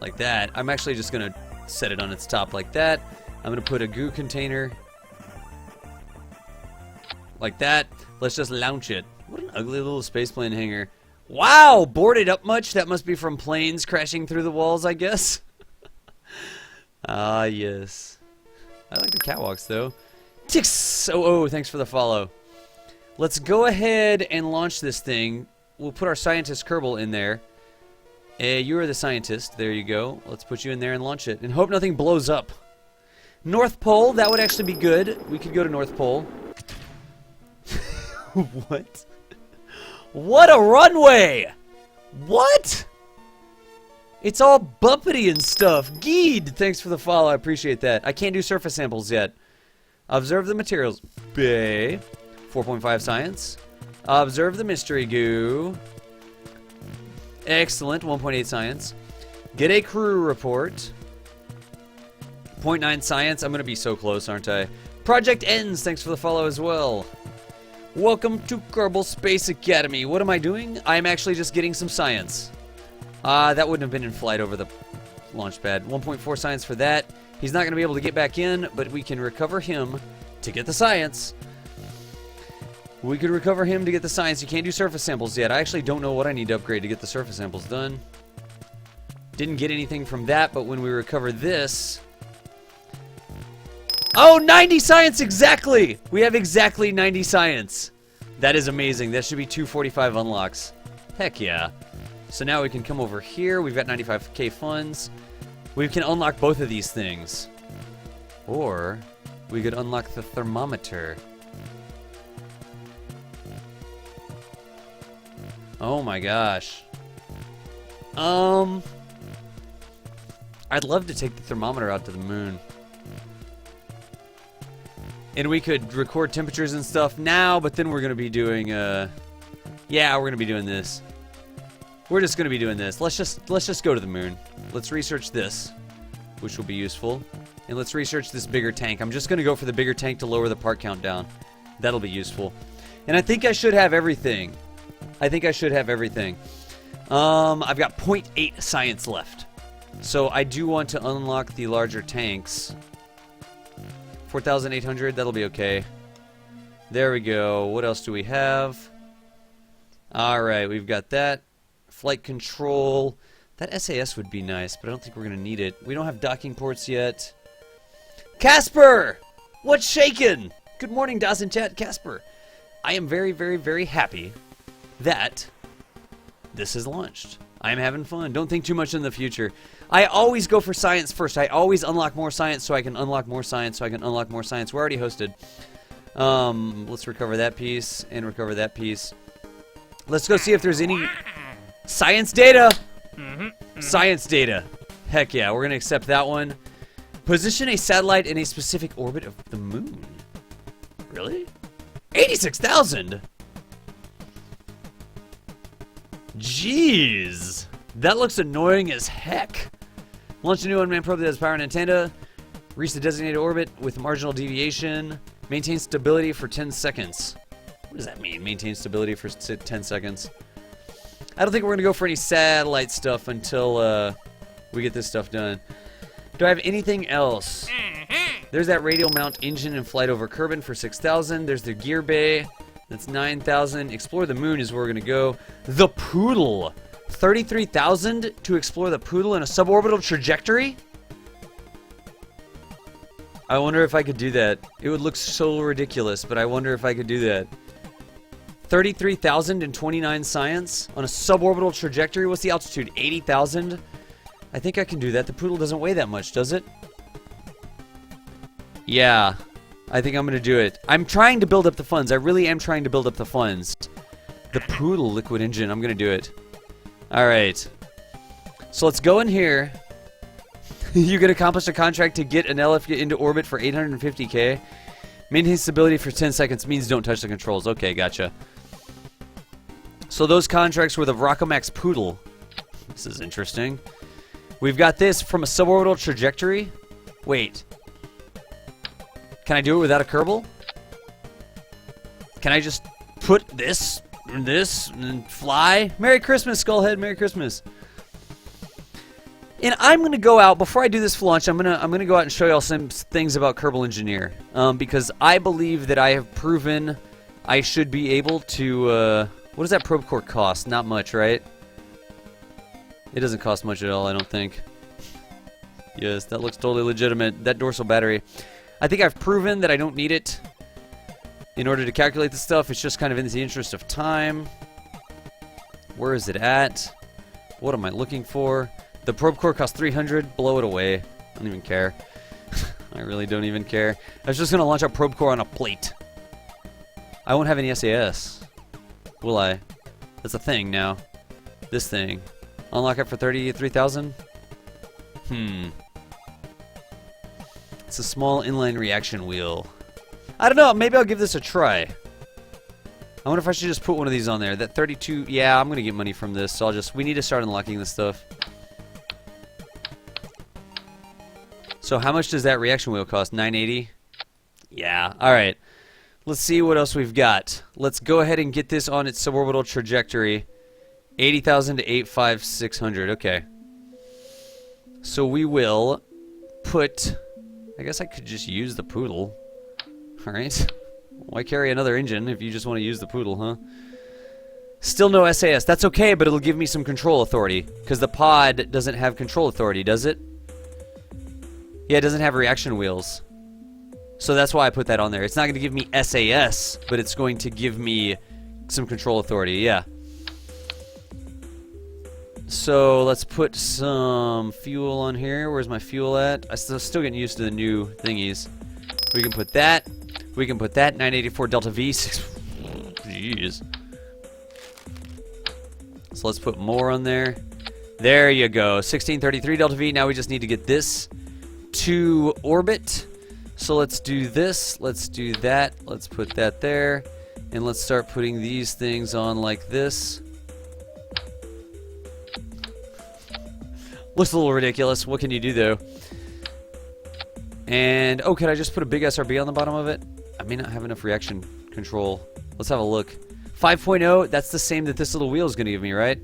[SPEAKER 1] Like that. I'm actually just going to set it on its top like that. I'm going to put a goo container like that. Let's just launch it. What an ugly little spaceplane hangar. Wow! Boarded up much? That must be from planes crashing through the walls, I guess. Ah, yes. I like the catwalks, though. Tix! Oh, thanks for the follow. Let's go ahead and launch this thing. We'll put our scientist Kerbal in there. You are the scientist. There you go. Let's put you in there and launch it. And hope nothing blows up. North Pole, that would actually be good. We could go to North Pole. What? What a runway! What? It's all bumpety and stuff. Geed, thanks for the follow. I appreciate that. I can't do surface samples yet. Observe the materials bay. 4.5 science. Observe the mystery goo. Excellent. 1.8 science. Get a crew report. 0.9 science. I'm going to be so close, aren't I? Project ends. Thanks for the follow as well. Welcome to Kerbal Space Academy. What am I doing? I'm actually just getting some science. That wouldn't have been in flight over the launch pad. 1.4 science for that. He's not going to be able to get back in, but we can recover him to get the science. We could recover him to get the science. You can't do surface samples yet. I actually don't know what I need to upgrade to get the surface samples done. Didn't get anything from that, but when we recover this... Oh, 90 science exactly! We have exactly 90 science. That is amazing. That should be 245 unlocks. Heck yeah. So now we can come over here. We've got 95k funds. We can unlock both of these things. Or we could unlock the thermometer. Oh my gosh. I'd love to take the thermometer out to the moon. And we could record temperatures and stuff now, but then we're going to be doing, yeah, we're going to be doing this. We're just going to be doing this. Let's just go to the moon. Let's research this, which will be useful. And let's research this bigger tank. I'm just going to go for the bigger tank to lower the part count down. That'll be useful. And I think I should have everything. I've got 0.8 science left. So I do want to unlock the larger tanks. 4,800, that'll be okay. There we go. What else do we have? Alright, we've got that. Flight control. That SAS would be nice, but I don't think we're going to need it. We don't have docking ports yet. Casper! What's shaking? Good morning, Dawson Chat. Casper. I am very, very, very happy that this is launched. I am having fun. Don't think too much in the future. I always go for science first. I always unlock more science so I can unlock more science so I can unlock more science. We're already hosted. Let's recover that piece and recover that piece. Let's go see if there's any science data. Science data. Heck yeah, we're going to accept that one. Position a satellite in a specific orbit of the moon. Really? 86,000? Jeez. That looks annoying as heck. Launch a new unmanned probe that has power and antenna. Reach the designated orbit with marginal deviation. Maintain stability for 10 seconds. What does that mean? Maintain stability for 10 seconds. I don't think we're going to go for any satellite stuff until we get this stuff done. Do I have anything else? There's that radial mount engine and flight over Kerbal for 6,000. There's the gear bay. That's 9,000. Explore the moon is where we're going to go. The Poodle. 33,000 to explore the Poodle in a suborbital trajectory? I wonder if I could do that. It would look so ridiculous, but I wonder if I could do that. 33,029 science on a suborbital trajectory. What's the altitude? 80,000? I think I can do that. The Poodle doesn't weigh that much, does it? Yeah. I think I'm going to do it. I'm trying to build up the funds. I really am trying to build up the funds. The Poodle liquid engine. I'm going to do it. Alright. So let's go in here. You can accomplish a contract to get an LF into orbit for 850k. Maintain stability for 10 seconds means don't touch the controls. Okay, gotcha. So those contracts were the Rockomax Poodle. This is interesting. We've got this from a suborbital trajectory. Wait. Can I do it without a Kerbal? Can I just put this and this and fly? Merry Christmas, Skullhead. Merry Christmas. And I'm gonna go out before I do this launch. I'm gonna go out and show y'all some things about Kerbal Engineer, because I believe that I have proven I should be able to. What does that probe core cost? Not much, right? It doesn't cost much at all, I don't think. Yes, that looks totally legitimate. That dorsal battery. I think I've proven that I don't need it in order to calculate this stuff. It's just kind of in the interest of time. Where is it at? What am I looking for? The probe core costs 300. Blow it away. I don't even care. I really don't even care. I was just going to launch a probe core on a plate. I won't have any SAS. Will I? That's a thing now. This thing. Unlock it for 33,000? It's a small inline reaction wheel. I don't know. Maybe I'll give this a try. I wonder if I should just put one of these on there. That 32... Yeah, I'm going to get money from this, so I'll just... We need to start unlocking this stuff. So how much does that reaction wheel cost? 980? Yeah. Alright. Let's see what else we've got. Let's go ahead and get this on its suborbital trajectory. 80,000 to 85600. Okay. So we will put... I guess I could just use the Poodle. Alright. Why carry another engine if you just want to use the Poodle, huh? Still no SAS. That's okay, but it'll give me some control authority. Because the pod doesn't have control authority, does it? Yeah, it doesn't have reaction wheels. So that's why I put that on there. It's not going to give me SAS, but it's going to give me some control authority, yeah. So let's put some fuel on here. Where's my fuel at? I'm still getting used to the new thingies. We can put that. We can put that. 984 Delta V. Jeez. So let's put more on there. There you go. 1633 Delta V. Now we just need to get this to orbit. So let's do this. Let's do that. Let's put that there. And let's start putting these things on like this. Looks a little ridiculous. What can you do, though? And, oh, could I just put a big SRB on the bottom of it? I may not have enough reaction control. Let's have a look. 5.0, that's the same that this little wheel is going to give me, right?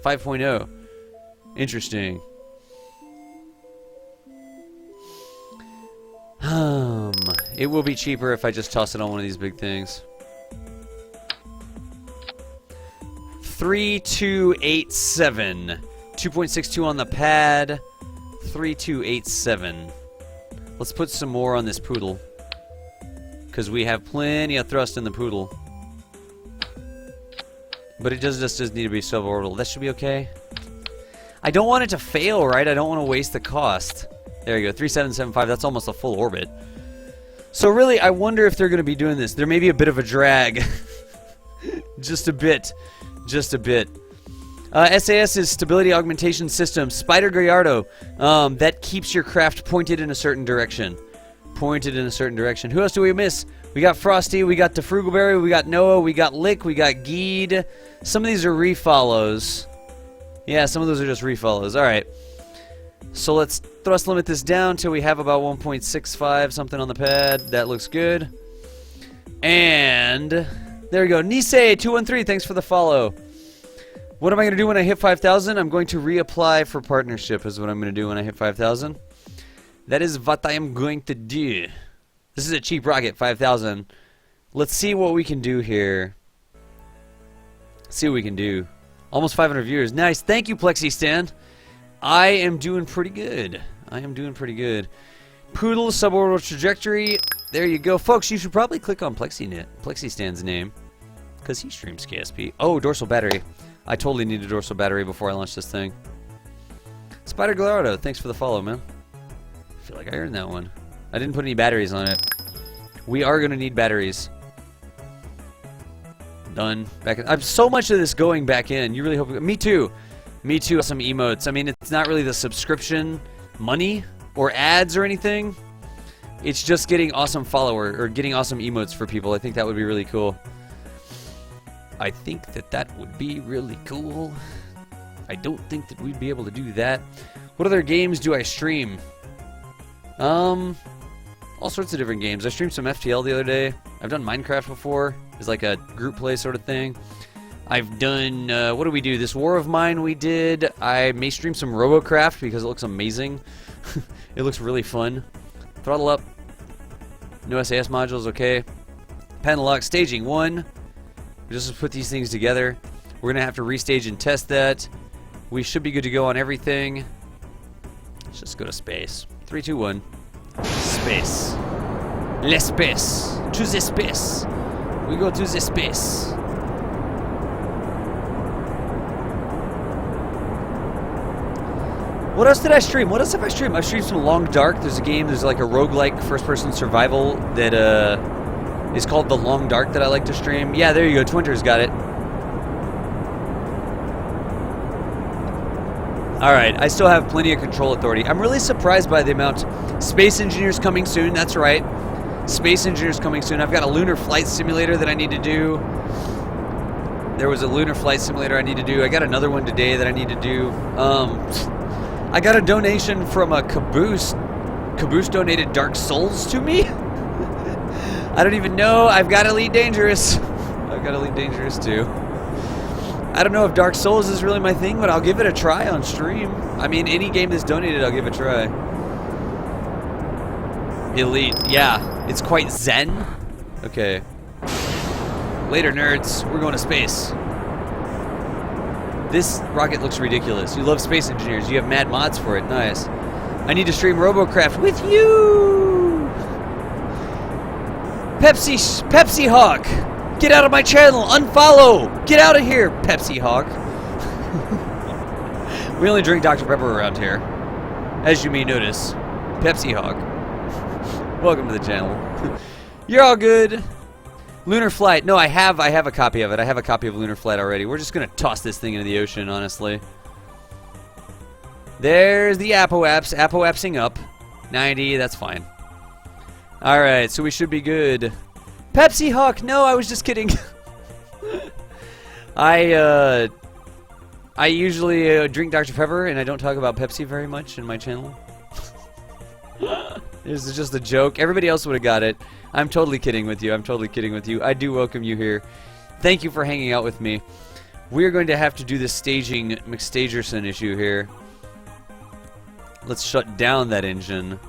[SPEAKER 1] 5.0. Interesting. It will be cheaper if I just toss it on one of these big things. 3287. 2.62 on the pad. 3287. Let's put some more on this Poodle. Because we have plenty of thrust in the Poodle. But it just does need to be suborbital. That should be okay. I don't want it to fail, right? I don't want to waste the cost. There you go. 3775. That's almost a full orbit. So really, I wonder if they're going to be doing this. There may be a bit of a drag. Just a bit. Just a bit. SAS is Stability Augmentation System. Spider Gallardo. That keeps your craft pointed in a certain direction. Pointed in a certain direction. Who else do we miss? We got Frosty, we got DeFrugalberry, we got Noah, we got Lick, we got Geed. Some of these are refollows. Yeah, some of those are just refollows. Alright. So let's thrust limit this down till we have about 1.65 something on the pad. That looks good. And there we go. Nisei213, thanks for the follow. What am I going to do when I hit 5,000? I'm going to reapply for partnership is what I'm going to do when I hit 5,000. That is what I am going to do. This is a cheap rocket, 5,000. Let's see what we can do here. See what we can do. Almost 500 viewers. Nice. Thank you, PlexiStan. I am doing pretty good. I am doing pretty good. Poodle, suborbital trajectory. There you go. Folks, you should probably click on PlexiStan's name. Because he streams KSP. Oh, dorsal battery. I totally need a dorsal battery before I launch this thing. Spider Gallardo, thanks for the follow, man. I feel like I earned that one. I didn't put any batteries on it. We are going to need batteries. Done. Back in. I've so much of this going back in. You really hope... Me too. Me too. Some emotes. I mean, it's not really the subscription money or ads or anything. It's just getting awesome follower or getting awesome emotes for people. I think that would be really cool. I think that would be really cool. I don't think that we'd be able to do that. What other games do I stream? All sorts of different games. I streamed some FTL the other day. I've done Minecraft before. It's like a group play sort of thing. I've done, what did we do? This War of Mine we did. I may stream some RoboCraft because it looks amazing. It looks really fun. Throttle up. No SAS modules, okay. Panel lock, staging 1. We just put these things together. We're going to have to restage and test that. We should be good to go on everything. Let's just go to space. 3, 2, 1. Space. L'espace. To the space. We go to the space. What else did I stream? What else have I streamed? I streamed some Long Dark. There's a game, there's like a roguelike first-person survival that is called The Long Dark that I like to stream. Yeah, there you go. Twinter's got it. Alright, I still have plenty of control authority. I'm really surprised by the amount. Space Engineers coming soon, that's right. Space Engineers coming soon. I've got a lunar flight simulator that I need to do. There was a lunar flight simulator I need to do. I got another one today that I need to do. I got a donation from a Caboose. Caboose donated Dark Souls to me? I don't even know. I've got Elite Dangerous. I've got Elite Dangerous too. I don't know if Dark Souls is really my thing, but I'll give it a try on stream. I mean, any game that's donated, I'll give it a try. Elite. Yeah, it's quite zen. Okay. Later, nerds. We're going to space. This rocket looks ridiculous. You love Space Engineers. You have mad mods for it. Nice. I need to stream RoboCraft with you. Pepsi Hawk. Get out of my channel. Unfollow. Get out of here, Pepsi Hawk. We only drink Dr. Pepper around here, as you may notice. Pepsi Hawk. Welcome to the channel. You're all good. Lunar Flight. No, I have a copy of it. I have a copy of Lunar Flight already. We're just going to toss this thing into the ocean, honestly. There's the Apoaps. Apoapsing up. 90, that's fine. Alright, so we should be good. Pepsi Hawk! No, I was just kidding. I usually drink Dr. Pepper, and I don't talk about Pepsi very much in my channel. This is just a joke. Everybody else would have got it. I'm totally kidding with you. I'm totally kidding with you. I do welcome you here. Thank you for hanging out with me. We're going to have to do this staging McStagerson issue here. Let's shut down that engine.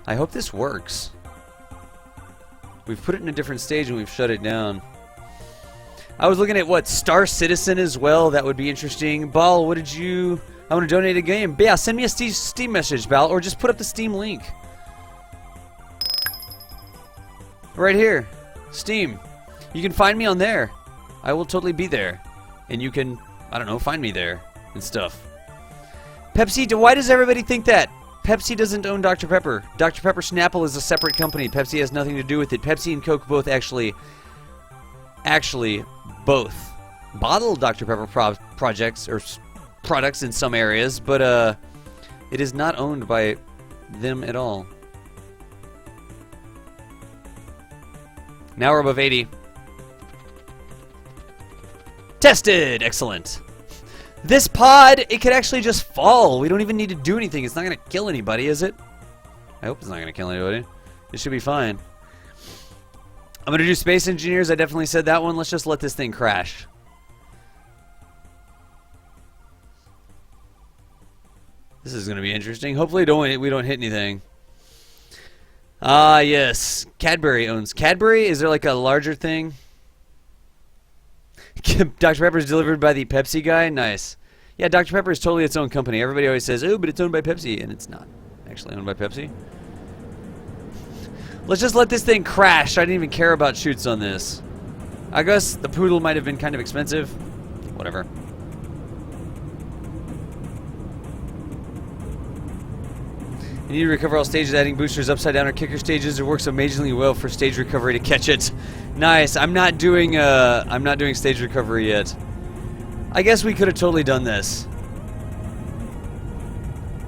[SPEAKER 1] I hope this works. We've put it in a different stage and we've shut it down. I was looking at what, Star Citizen as well. That would be interesting. Bal, what did you... I want to donate a game. Yeah, send me a Steam message, Bal, or just put up the Steam link. Right here. Steam. You can find me on there. I will totally be there. And you can, I don't know, find me there and stuff. Pepsi, why does everybody think that? Pepsi doesn't own Dr. Pepper. Dr. Pepper Snapple is a separate company. Pepsi has nothing to do with it. Pepsi and Coke both actually both bottle Dr. Pepper projects or products in some areas, but it is not owned by them at all. Now we're above 80. Tested! Excellent. This pod, it could actually just fall. We don't even need to do anything. It's not going to kill anybody, is it? I hope it's not going to kill anybody. It should be fine. I'm going to do Space Engineers. I definitely said that one. Let's just let this thing crash. This is going to be interesting. Hopefully we don't hit anything. Ah, yes. Cadbury owns. Cadbury? Is there like a larger thing? Dr. Pepper is delivered by the Pepsi guy? Nice. Yeah, Dr. Pepper is totally its own company. Everybody always says, oh, but it's owned by Pepsi. And it's not actually owned by Pepsi. Let's just let this thing crash. I didn't even care about shoots on this. I guess the poodle might have been kind of expensive. Whatever. You need to recover all stages, adding boosters upside down or kicker stages. It works amazingly well for stage recovery to catch it. Nice. I'm not doing stage recovery yet. I guess we could have totally done this.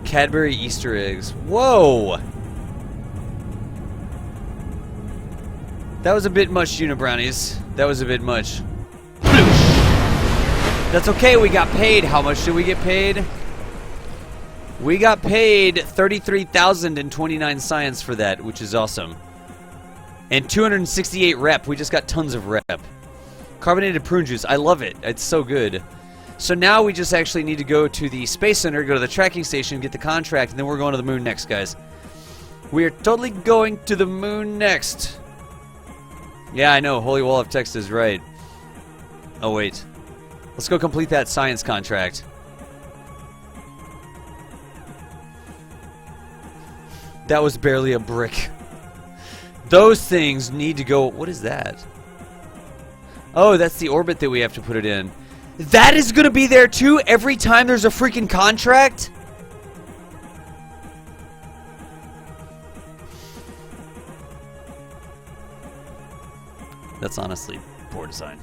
[SPEAKER 1] Cadbury Easter eggs. Whoa. That was a bit much, Unibrownies. That was a bit much. That's okay. We got paid. How much did we get paid? We got paid 33,029 science for that, which is awesome. And 268 rep. We just got tons of rep. Carbonated prune juice. I love it. It's so good. So now we just actually need to go to the Space Center, go to the tracking station, get the contract, and then we're going to the moon next, guys. We are totally going to the moon next. Yeah, I know. Holy Wall of Text is right. Oh, wait. Let's go complete that science contract. That was barely a brick. Those things need to go... What is that? Oh, that's the orbit that we have to put it in. That is going to be there too every time there's a freaking contract? That's honestly poor design.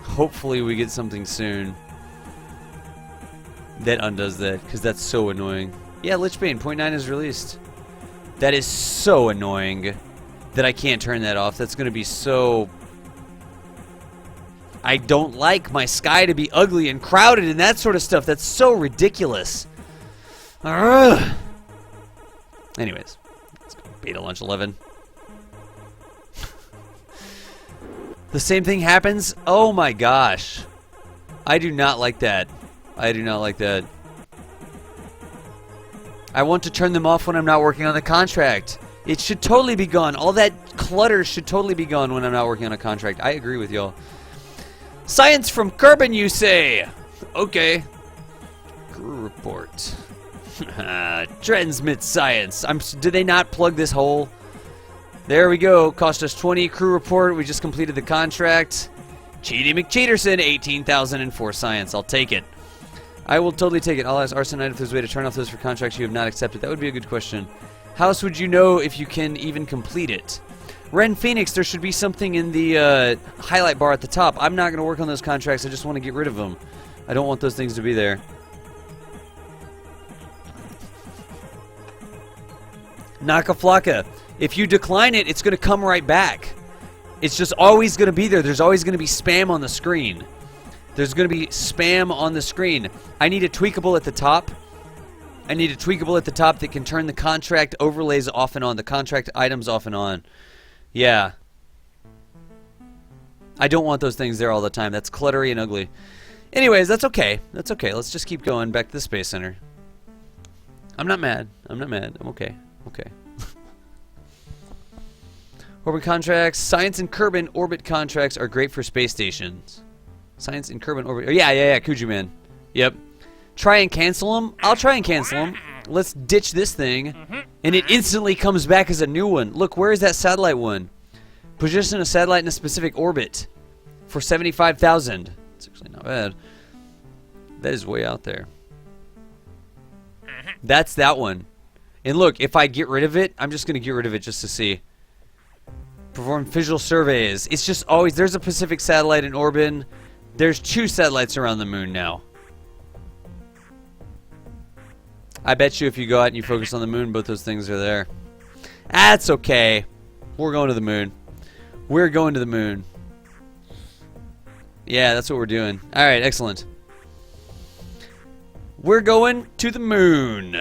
[SPEAKER 1] Hopefully we get something soon that undoes that, because that's so annoying. Yeah, Lichbane, 0.9 is released. That is so annoying that I can't turn that off. That's going to be so... I don't like my sky to be ugly and crowded and that sort of stuff. That's so ridiculous. Ugh. Anyways, let's go beta launch 11. The same thing happens? Oh my gosh. I do not like that. I do not like that. I want to turn them off when I'm not working on the contract. It should totally be gone. All that clutter should totally be gone when I'm not working on a contract. I agree with y'all. Science from Kerbal, you say? Okay. Crew report. Transmit science. Did they not plug this hole? There we go. Cost us 20. Crew report. We just completed the contract. Cheaty McCheaterson, 18,004 science. I'll take it. I will totally take it. I'll ask Arsenite if there's a way to turn off those for contracts you have not accepted. That would be a good question. How else would you know if you can even complete it? Ren Phoenix, there should be something in the highlight bar at the top. I'm not going to work on those contracts. I just want to get rid of them. I don't want those things to be there. Nakaflaka, if you decline it, it's going to come right back. It's just always going to be there. There's always going to be spam on the screen. There's going to be spam on the screen. I need a tweakable at the top. I need a tweakable at the top that can turn the contract overlays off and on, the contract items off and on. Yeah. I don't want those things there all the time. That's cluttery and ugly. Anyways, that's okay. That's okay. Let's just keep going back to the Space Center. I'm not mad. I'm not mad. I'm okay. Okay. Orbit contracts. Science and Kerbal orbit contracts are great for space stations. Science and Kerbal orbit. Oh, yeah. Kuju Man. Yep. Try and cancel them. I'll try and cancel them. Let's ditch this thing. And it instantly comes back as a new one. Look, where is that satellite one? Position a satellite in a specific orbit for 75,000. It's actually not bad. That is way out there. That's that one. And look, if I get rid of it, I'm just going to get rid of it just to see. Perform visual surveys. It's just always, there's a Pacific satellite in orbit. There's 2 satellites around the moon now. I bet you if you go out and you focus on the moon, both those things are there. That's okay. We're going to the moon. We're going to the moon. Yeah, that's what we're doing. Alright, excellent. We're going to the moon.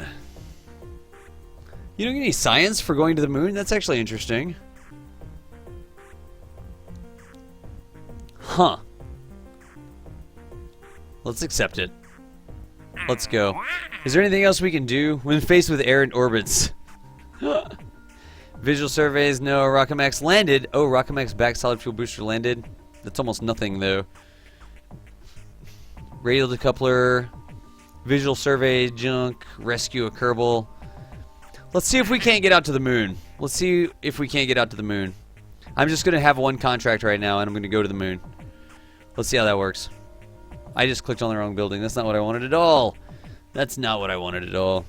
[SPEAKER 1] You don't get any science for going to the moon? That's actually interesting. Huh. Let's accept it. Let's go. Is there anything else we can do when faced with errant orbits? Visual surveys, no. Rockamax landed. Oh, Rockamax back solid fuel booster landed. That's almost nothing, though. Radial decoupler. Visual survey, junk. Rescue a Kerbal. Let's see if we can't get out to the moon. Let's see if we can't get out to the moon. I'm just going to have one contract right now, and I'm going to go to the moon. Let's see how that works. I just clicked on the wrong building. That's not what I wanted at all. That's not what I wanted at all.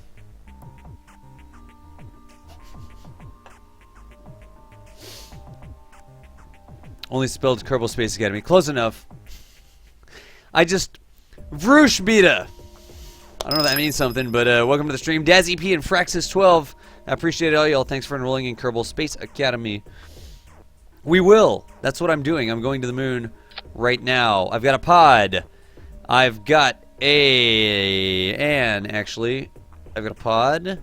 [SPEAKER 1] Only spelled Kerbal Space Academy. Close enough. I just... Vroosh Beta! I don't know if that means something, but welcome to the stream. Dazzy P and Fraxis12. I appreciate all y'all. Thanks for enrolling in Kerbal Space Academy. We will. That's what I'm doing. I'm going to the moon right now. I've got a pod. I've got actually, I've got a pod.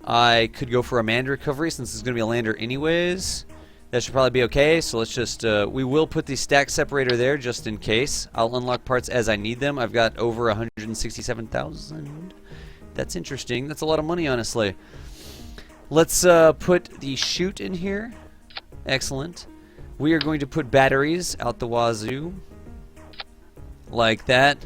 [SPEAKER 1] I could go for a manned recovery since it's going to be a lander anyways. That should probably be okay. So let's just, we will put the stack separator there just in case. I'll unlock parts as I need them. I've got over 167,000. That's interesting. That's a lot of money, honestly. Let's put the chute in here. Excellent. We are going to put batteries out the wazoo. Like that.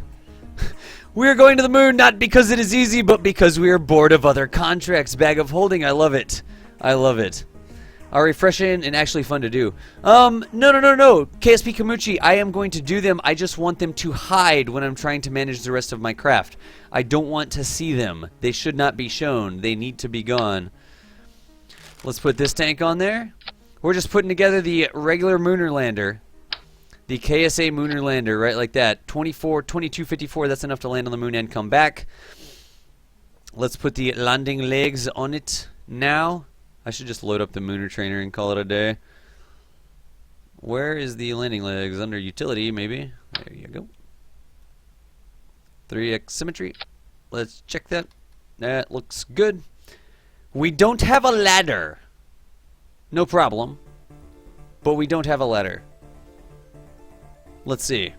[SPEAKER 1] We are going to the moon not because it is easy, but because we are bored of other contracts. Bag of holding. I love it. I love it. Are refreshing and actually fun to do. No. KSP Kamuchi, I am going to do them. I just want them to hide when I'm trying to manage the rest of my craft. I don't want to see them. They should not be shown. They need to be gone. Let's put this tank on there. We're just putting together the regular Mooner Lander. The KSA Mooner Lander, right like that. 2254, that's enough to land on the moon and come back. Let's put the landing legs on it now. I should just load up the Mooner Trainer and call it a day. Where is the landing legs? Under utility, maybe. There you go. 3x symmetry. Let's check that. That looks good. We don't have a ladder. No problem. But we don't have a ladder. Let's see.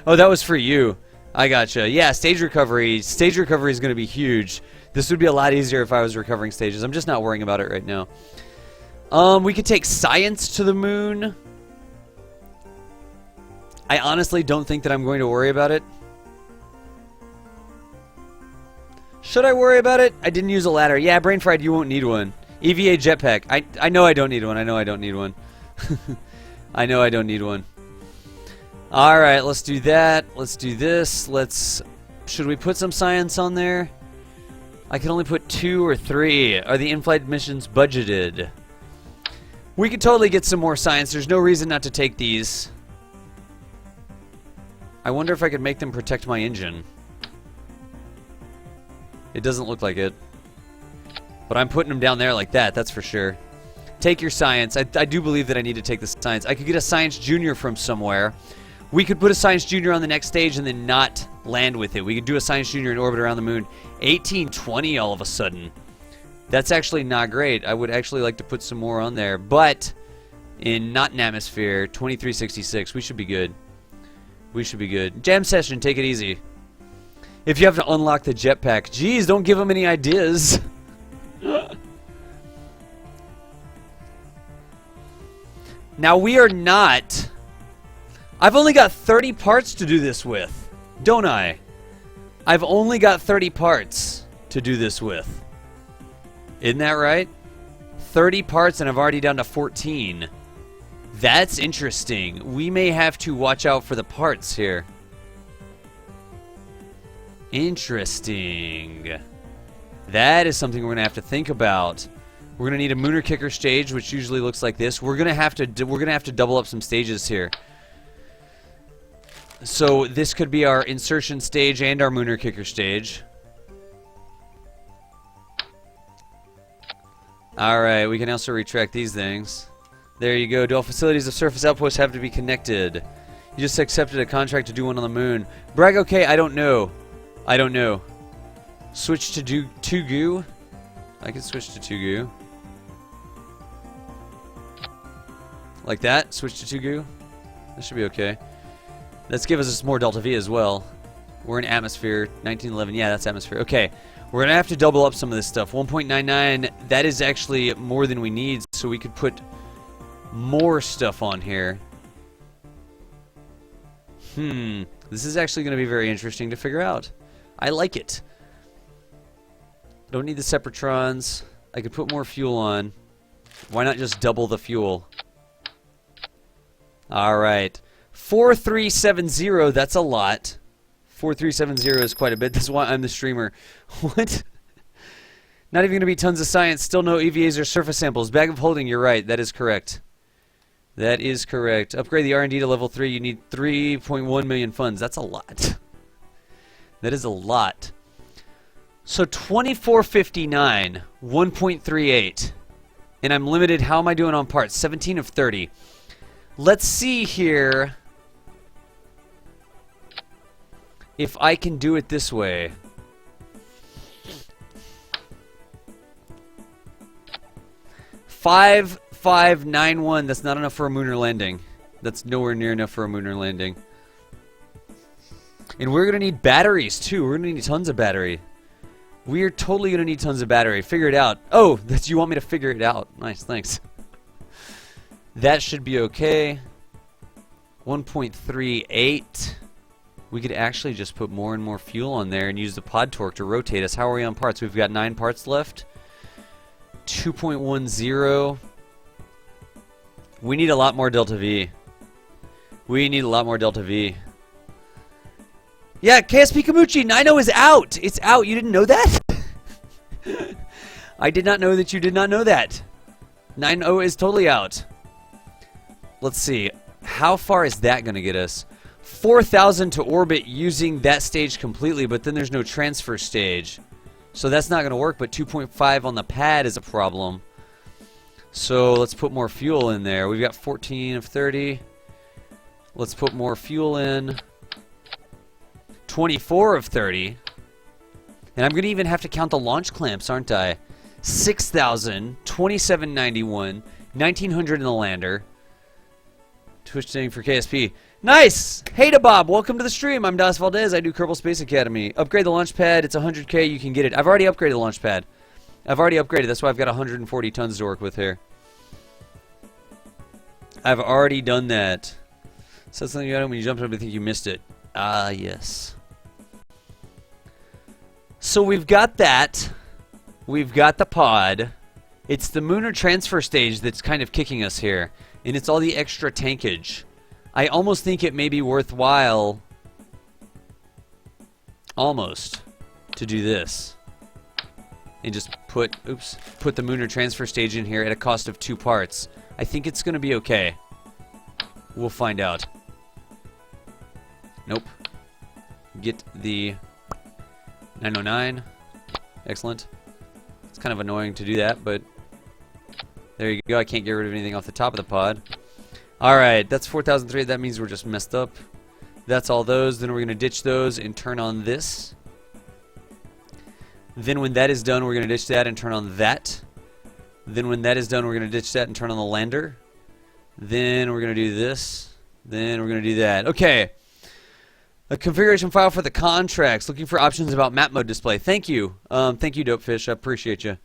[SPEAKER 1] Oh, that was for you. I gotcha. Yeah, stage recovery. Stage recovery is going to be huge. This would be a lot easier if I was recovering stages. I'm just not worrying about it right now. We could take science to the moon. I honestly don't think that I'm going to worry about it. Should I worry about it? I didn't use a ladder. Yeah, brain fried, you won't need one. EVA jetpack. I know I don't need one. I know I don't need one. I know I don't need one. Alright, let's do that. Let's do this. Should we put some science on there? I can only put 2 or 3. Are the in-flight missions budgeted? We could totally get some more science. There's no reason not to take these. I wonder if I could make them protect my engine. It doesn't look like it. But I'm putting them down there like that, that's for sure. Take your science. I do believe that I need to take the science. I could get a science junior from somewhere. We could put a science junior on the next stage and then not land with it. We could do a science junior in orbit around the moon. 1820 all of a sudden. That's actually not great. I would actually like to put some more on there. But not in atmosphere. 2366. We should be good. We should be good. Jam session. Take it easy. If you have to unlock the jetpack. Geez, don't give them any ideas. Now we are not... I've only got 30 parts to do this with, don't I? I've only got 30 parts to do this with. Isn't that right? 30 parts and I've already down to 14. That's interesting. We may have to watch out for the parts here. Interesting. That is something we're going to have to think about. We're gonna need a Mooner Kicker stage, which usually looks like this. We're gonna have to double up some stages here. So this could be our insertion stage and our Mooner Kicker stage. Alright, we can also retract these things. There you go. All facilities of surface outposts have to be connected. You just accepted a contract to do one on the moon. Brag okay, I don't know. I don't know. Switch to 2GU? I can switch to 2GU. Like that. Switch to 2GU. That should be okay. Let's give us more Delta V as well. We're in atmosphere. 1911. Yeah, that's atmosphere. Okay. We're going to have to double up some of this stuff. 1.99. That is actually more than we need, so we could put more stuff on here. This is actually going to be very interesting to figure out. I like it. Don't need the Separatrons. I could put more fuel on. Why not just double the fuel? Alright. 4370, that's a lot. 4370 is quite a bit. That's why I'm the streamer. What? Not even going to be tons of science. Still no EVAs or surface samples. Bag of holding, you're right. That is correct. That is correct. Upgrade the R&D to level 3. You need 3.1 million funds. That's a lot. That is a lot. So 2459, 1.38. And I'm limited. How am I doing on parts? 17 of 30. Let's see here if I can do it this way. 5591. That's not enough for a Mooner landing. That's nowhere near enough for a Mooner landing. And we're going to need batteries, too. We're going to need tons of battery. We are totally going to need tons of battery. Figure it out. Oh, that's you want me to figure it out. Nice, thanks. That should be okay. 1.38. We could actually just put more and more fuel on there and use the pod torque to rotate us. How are we on parts? We've got 9 parts left. 2.10. We need a lot more Delta V. We need a lot more Delta V. Yeah, KSP Kamuchi, 9.0 is out. It's out. You didn't know that? I did not know that you did not know that. 9.0 is totally out. Let's see. How far is that going to get us? 4,000 to orbit using that stage completely, but then there's no transfer stage. So that's not going to work, but 2.5 on the pad is a problem. So let's put more fuel in there. We've got 14 of 30. Let's put more fuel in. 24 of 30. And I'm going to even have to count the launch clamps, aren't I? 6,000, 2791, 1,900 in the lander. Twitch thing for KSP. Nice! Hey to Bob, welcome to the stream. I'm Das Valdez. I do Kerbal Space Academy. Upgrade the launch pad. It's 100K. You can get it. I've already upgraded the launch pad. I've already upgraded. That's why I've got 140 tons to work with here. I've already done that. Said something you got when you jumped up. I think you missed it. Ah, yes. So we've got that. We've got the pod. It's the Mooner transfer stage that's kind of kicking us here. And it's all the extra tankage. I almost think it may be worthwhile, almost, to do this. And just put the Mooner transfer stage in here at a cost of 2 parts. I think it's going to be okay. We'll find out. Nope. Get the 909. Excellent. It's kind of annoying to do that, but there you go. I can't get rid of anything off the top of the pod. Alright, that's 4,003. That means we're just messed up. That's all those. Then we're going to ditch those and turn on this. Then when that is done, we're going to ditch that and turn on that. Then when that is done, we're going to ditch that and turn on the lander. Then we're going to do this. Then we're going to do that. Okay. A configuration file for the contracts. Looking for options about map mode display. Thank you. Thank you, Dopefish. I appreciate you.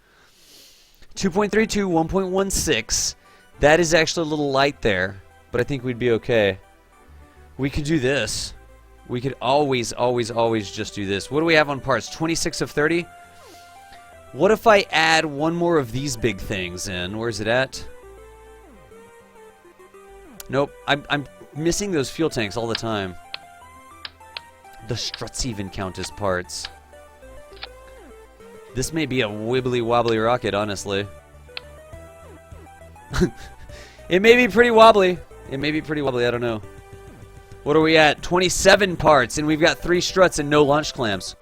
[SPEAKER 1] 2.32, 1.16. That is actually a little light there, but I think we'd be okay. We could do this. We could always just do this. What do we have on parts? 26 of 30? What if I add one more of these big things in? Where's it at? Nope. I'm missing those fuel tanks all the time. The struts even count as parts. This may be a wibbly wobbly rocket, honestly. It may be pretty wobbly. It may be pretty wobbly. I don't know. What are we at? 27 parts, and we've got 3 struts and no launch clamps.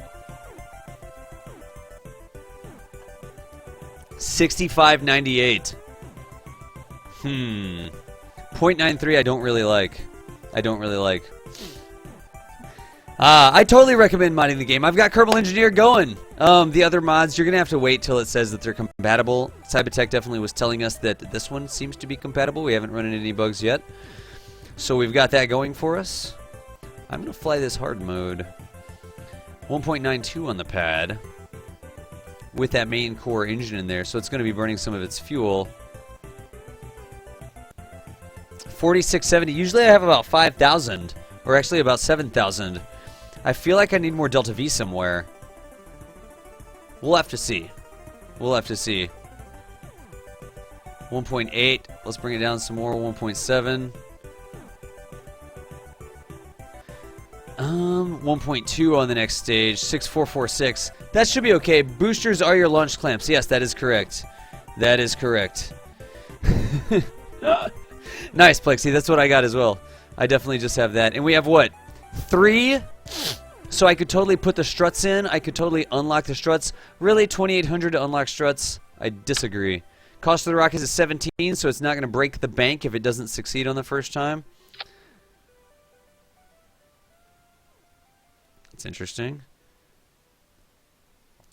[SPEAKER 1] 65.98. 0.93 I don't really like. I don't really like. I totally recommend modding the game. I've got Kerbal Engineer going. The other mods, you're going to have to wait till it says that they're compatible. Cybertech definitely was telling us that this one seems to be compatible. We haven't run into any bugs yet. So we've got that going for us. I'm going to fly this hard mode. 1.92 on the pad. With that main core engine in there. So it's going to be burning some of its fuel. 4670. Usually I have about 5,000. Or actually about 7,000. I feel like I need more Delta V somewhere. We'll have to see. We'll have to see. 1.8. Let's bring it down some more. 1.7. 1.2 on the next stage. 6446. That should be okay. Boosters are your launch clamps. Yes, that is correct. That is correct. Nice, Plexi. That's what I got as well. I definitely just have that. And we have what? 3? So I could totally put the struts in. I could totally unlock the struts. Really, 2,800 to unlock struts? I disagree. Cost of the rocket is 17, so it's not going to break the bank if it doesn't succeed on the first time. That's interesting.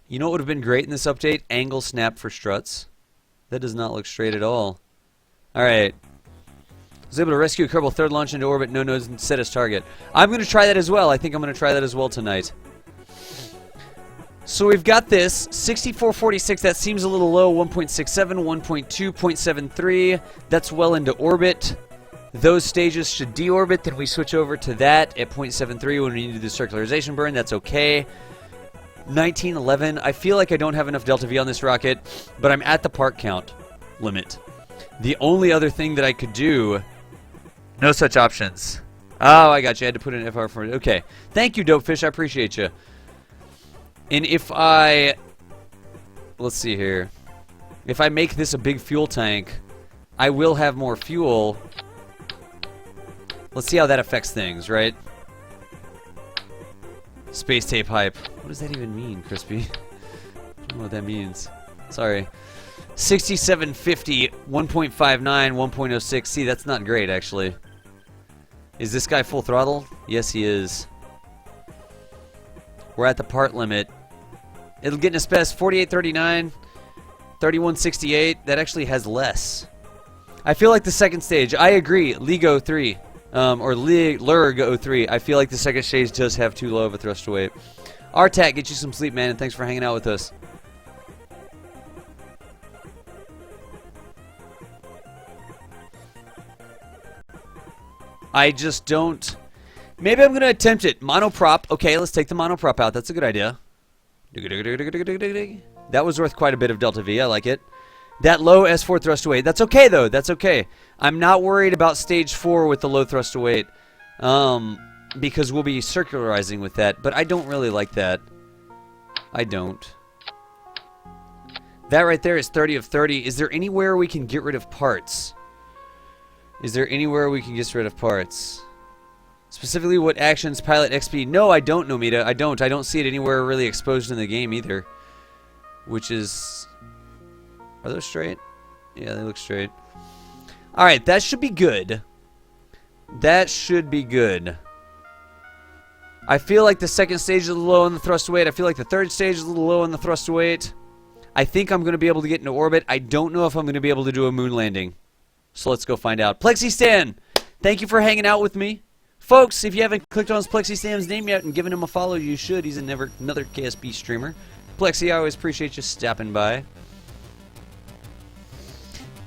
[SPEAKER 1] You know what would have been great in this update? Angle snap for struts. That does not look straight at all. Alright. Was able to rescue a Kerbal third launch into orbit, no nodes set as target. I'm going to try that as well. I think I'm going to try that as well tonight. So we've got this 6446. That seems a little low. 1.67, 1.2, 0.73. That's well into orbit. Those stages should deorbit. Then we switch over to that at 0.73 when we need to do the circularization burn. That's okay. 1911. I feel like I don't have enough Delta V on this rocket, but I'm at the part count limit. The only other thing that I could do... No such options. Oh, I got you. I had to put in FR for it. Okay. Thank you, Dopefish. I appreciate you. And if I... Let's see here. If I make this a big fuel tank, I will have more fuel. Let's see how that affects things, right? Space tape hype. What does that even mean, Crispy? I don't know what that means. Sorry. 6750, 1.59, 1.06. See, that's not great, actually. Is this guy full throttle? Yes, he is. We're at the part limit. It'll get in a spec 4839, 3168. That actually has less. I feel like the second stage. I agree. Ligo 3. Or Lurg 03. I feel like the second stage does have too low of a thrust to weight. RTAC, get you some sleep, man, and thanks for hanging out with us. I just don't... Maybe I'm going to attempt it. Monoprop. Okay, let's take the monoprop out. That's a good idea. That was worth quite a bit of Delta V. I like it. That low S4 thrust to weight. That's okay, though. That's okay. I'm not worried about stage 4 with the low thrust to weight. Because we'll be circularizing with that. But I don't really like that. I don't. That right there is 30 of 30. Is there anywhere we can get rid of parts? Is there anywhere we can get rid of parts? Specifically, what actions pilot XP? No, I don't, Nomita. I don't. I don't see it anywhere really exposed in the game either. Which is... Are those straight? Yeah, they look straight. Alright, that should be good. That should be good. I feel like the second stage is a little low on the thrust weight. I feel like the third stage is a little low on the thrust weight. I think I'm going to be able to get into orbit. I don't know if I'm going to be able to do a moon landing. So let's go find out. PlexiStan, thank you for hanging out with me. Folks, if you haven't clicked on PlexiStan's name yet and given him a follow, you should. He's another KSP streamer. Plexi, I always appreciate you stopping by.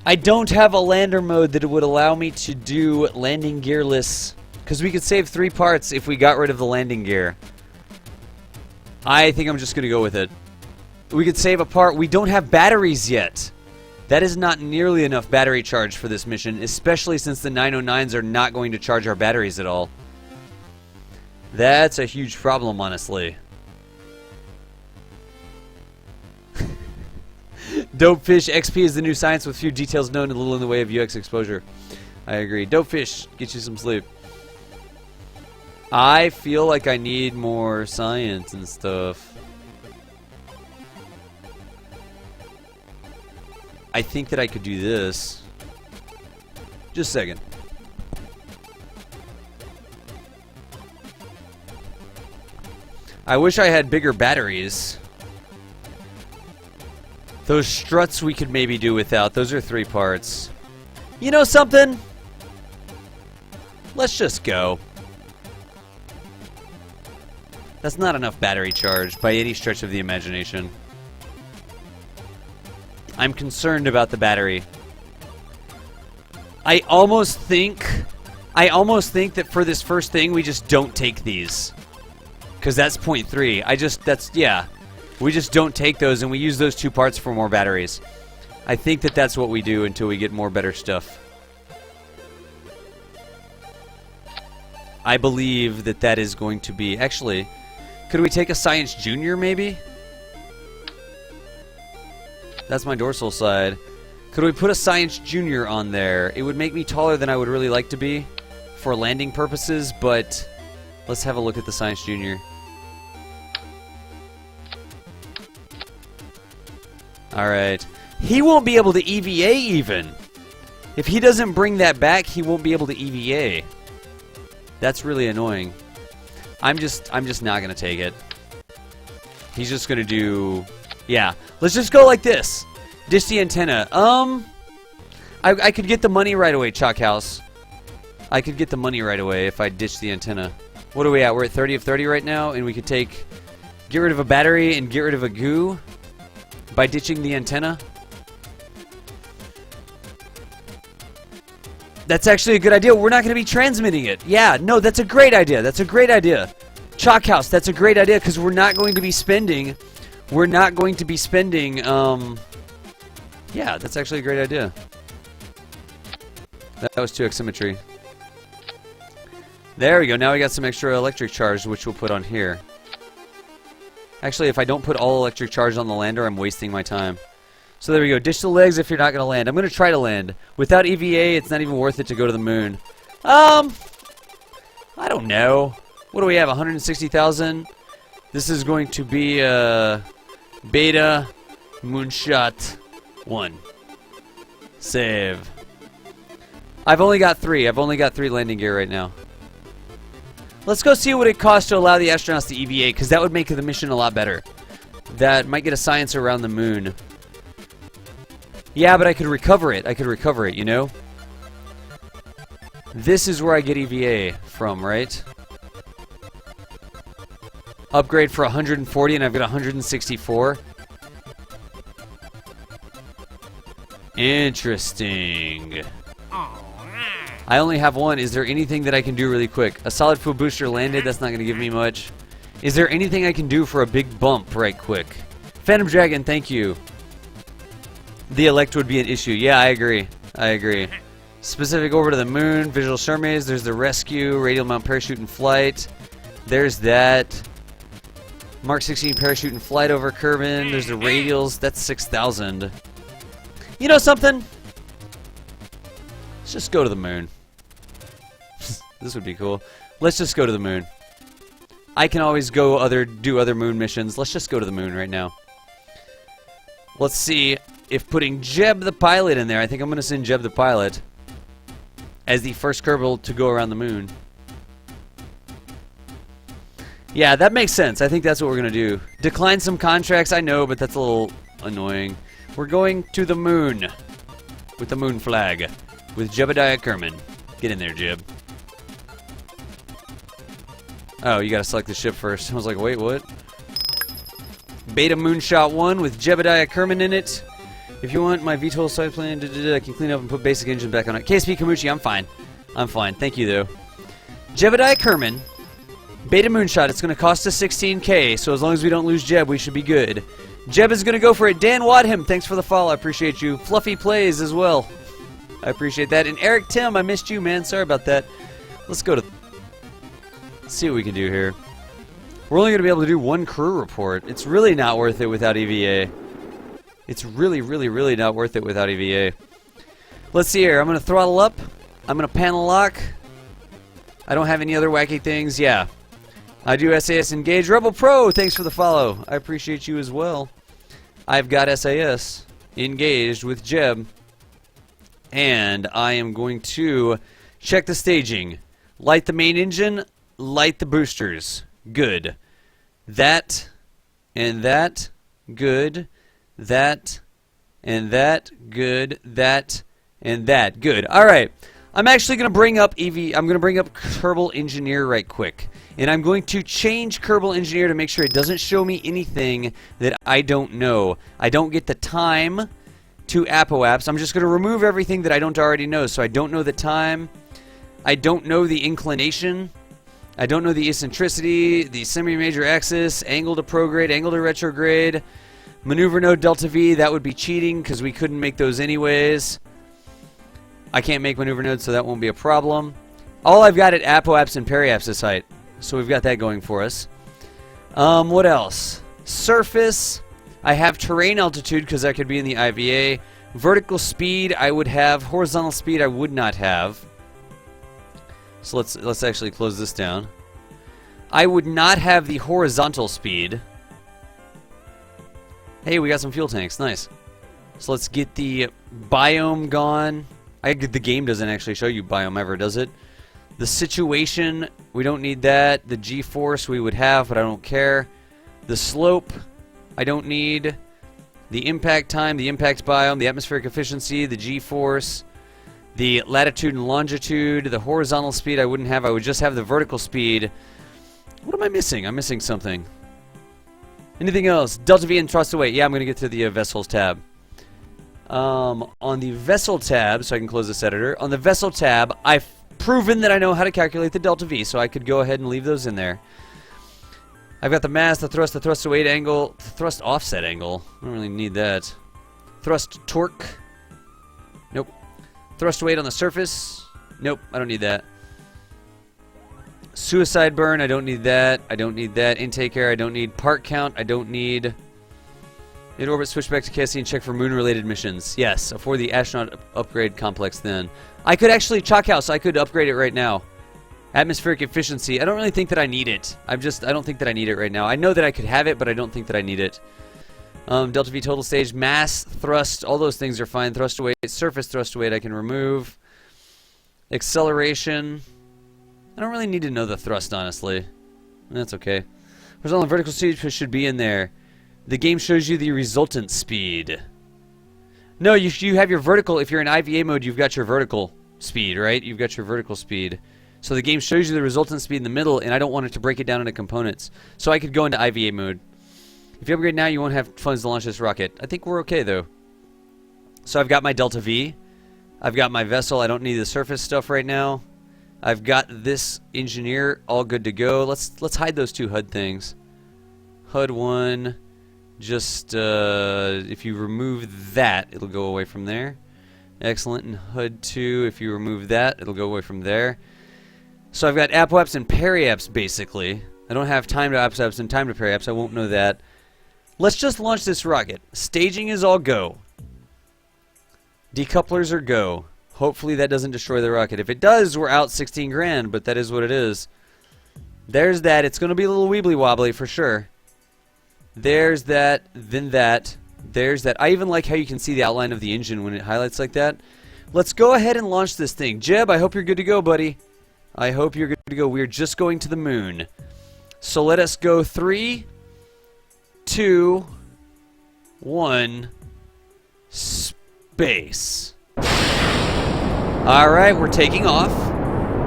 [SPEAKER 1] I don't have a lander mode that would allow me to do landing gearless, because we could save 3 parts if we got rid of the landing gear. I think I'm just going to go with it. We could save a part. We don't have batteries yet. That is not nearly enough battery charge for this mission, especially since the 909s are not going to charge our batteries at all. That's a huge problem, honestly. Dopefish XP is the new science with few details known and little in the way of UX exposure. I agree. Dopefish, get you some sleep. I feel like I need more science and stuff. I think that I could do this. Just a second. I wish I had bigger batteries. Those struts we could maybe do without. Those are 3 parts. You know something? Let's just go. That's not enough battery charge by any stretch of the imagination. I'm concerned about the battery. I almost think that for this first thing we just don't take these. Because that's 0.3. Yeah. We just don't take those and we use those 2 parts for more batteries. I think that that's what we do until we get more better stuff. I believe that that is going to be... Actually, could we take a Science Junior maybe? That's my dorsal side. Could we put a Science Junior on there? It would make me taller than I would really like to be for landing purposes, but let's have a look at the Science Junior. Alright. He won't be able to EVA even. If he doesn't bring that back, he won't be able to EVA. That's really annoying. I'm just not gonna take it. He's just gonna do... Yeah. Let's just go like this. Dish the antenna. I could get the money right away, Chalk House. I could get the money right away if I ditch the antenna. What are we at? We're at 30 of 30 right now, and we could get rid of a battery and get rid of a goo by ditching the antenna. That's actually a good idea. We're not going to be transmitting it. Yeah, no, that's a great idea. That's a great idea. Chalk House, that's a great idea because we're not going to be spending... Yeah, that's actually a great idea. That was 2x symmetry. There we go. Now we got some extra electric charge, which we'll put on here. Actually, if I don't put all electric charge on the lander, I'm wasting my time. So there we go. Dish the legs if you're not going to land. I'm going to try to land. Without EVA, it's not even worth it to go to the moon. I don't know. What do we have? 160,000? This is going to be Beta Moonshot 1. Save. I've only got 3. I've only got 3 landing gear right now. Let's go see what it costs to allow the astronauts to EVA, because that would make the mission a lot better. That might get a science around the moon. Yeah, but I could recover it. I could recover it, you know? This is where I get EVA from, right? Upgrade for 140 and I've got 164. Interesting. I only have 1. Is there anything that I can do really quick? A solid fuel booster landed. That's not going to give me much. Is there anything I can do for a big bump right quick? Phantom Dragon, thank you. The elect would be an issue. Yeah, I agree. I agree. Specific orbit of the moon. Visual surveys. There's the rescue. Radial mount parachute and flight. There's that. Mark 16 parachute and flight over Kerbal. There's the radials. That's 6,000. You know something? Let's just go to the moon. This would be cool. Let's just go to the moon. I can always go do other moon missions. Let's just go to the moon right now. Let's see if putting Jeb the pilot in there. I think I'm going to send Jeb the pilot as the first Kerbal to go around the moon. Yeah, that makes sense. I think that's what we're going to do. Decline some contracts, I know, but that's a little annoying. We're going to the moon with the moon flag with Jebediah Kerman. Get in there, Jeb. Oh, you got to select the ship first. I was like, wait, what? Beta Moonshot 1 with Jebediah Kerman in it. If you want my VTOL side plan, I can clean up and put basic engine back on it. KSP Kamuchi, I'm fine. I'm fine. Thank you, though. Jebediah Kerman. Beta Moonshot, it's going to cost us 16K, so as long as we don't lose Jeb, we should be good. Jeb is going to go for it. Dan Wadham, thanks for the follow. I appreciate you. Fluffy Plays as well. I appreciate that. And Eric Tim, I missed you, man. Sorry about that. Let's go to... Let's see what we can do here. We're only going to be able to do 1 crew report. It's really not worth it without EVA. It's really, really, really not worth it without EVA. Let's see here. I'm going to throttle up. I'm going to panel lock. I don't have any other wacky things. Yeah. I do SAS engage. Rebel Pro, thanks for the follow. I appreciate you as well. I've got SAS engaged with Jeb. And I am going to check the staging. Light the main engine. Light the boosters. Good. That and that. Good. That and that. Good. That and that. Good. All right. I'm actually going to bring up I'm going to bring up Kerbal Engineer right quick. And I'm going to change Kerbal Engineer to make sure it doesn't show me anything that I don't know. I don't get the time to ApoApps. I'm just going to remove everything that I don't already know. So I don't know the time. I don't know the inclination. I don't know the eccentricity, the semi-major axis, angle to prograde, angle to retrograde, maneuver node delta V. That would be cheating because we couldn't make those anyways. I can't make maneuver nodes, so that won't be a problem. All I've got at ApoApps and periapps is height. So we've got that going for us. What else? Surface. I have terrain altitude because that could be in the IVA. Vertical speed I would have. Horizontal speed I would not have. So let's actually close this down. I would not have the horizontal speed. Hey, we got some fuel tanks. Nice. So let's get the biome gone. The game doesn't actually show you biome ever, does it? The situation, we don't need that. The G-force we would have, but I don't care. The slope, I don't need. The impact time, the impact biome, the atmospheric efficiency, the G-force, the latitude and longitude, the horizontal speed I wouldn't have. I would just have the vertical speed. What am I missing? I'm missing something. Anything else? Delta V and thrust away. Yeah, I'm going to get to the vessels tab. On the vessel tab, so I can close this editor. On the vessel tab, I've proven that I know how to calculate the delta V, so I could go ahead and leave those in there. I've got the mass, the thrust away angle, the thrust offset angle. I don't really need that. Thrust torque. Nope. Thrust weight on the surface. Nope, I don't need that. Suicide burn, I don't need that. I don't need that. Intake air, I don't need. Part count, I don't need. In orbit, switch back to KSA and check for moon-related missions. Yes, for the astronaut upgrade complex then. I could actually, Chalk House, I could upgrade it right now. Atmospheric efficiency, I don't really think that I need it. I don't think that I need it right now. I know that I could have it, but I don't think that I need it. Delta V total stage, mass, thrust, all those things are fine. Thrust weight, surface thrust weight I can remove. Acceleration. I don't really need to know the thrust, honestly. That's okay. Horizontal and vertical speed should be in there. The game shows you the resultant speed. No, you have your vertical. If you're in IVA mode, you've got your vertical speed, right? You've got your vertical speed. So the game shows you the resultant speed in the middle, and I don't want it to break it down into components. So I could go into IVA mode. If you upgrade now, you won't have funds to launch this rocket. I think we're okay, though. So I've got my Delta V. I've got my vessel. I don't need the surface stuff right now. I've got this engineer all good to go. Let's hide those two HUD things. HUD 1, just if you remove that, it'll go away from there. Excellent. And HUD 2, if you remove that, it'll go away from there. So I've got ApoApps and periapps, basically. I don't have time to ApoApps and time to periapps. I won't know that. Let's just launch this rocket. Staging is all go. Decouplers are go. Hopefully that doesn't destroy the rocket. If it does, we're out 16 grand, but that is what it is. There's that. It's going to be a little weebly wobbly for sure. There's that, then that. There's that. I even like how you can see the outline of the engine when it highlights like that. Let's go ahead and launch this thing. Jeb, I hope you're good to go, buddy. I hope you're good to go. We're just going to the moon. So let us go 3, 2, 1, space. Alright, we're taking off.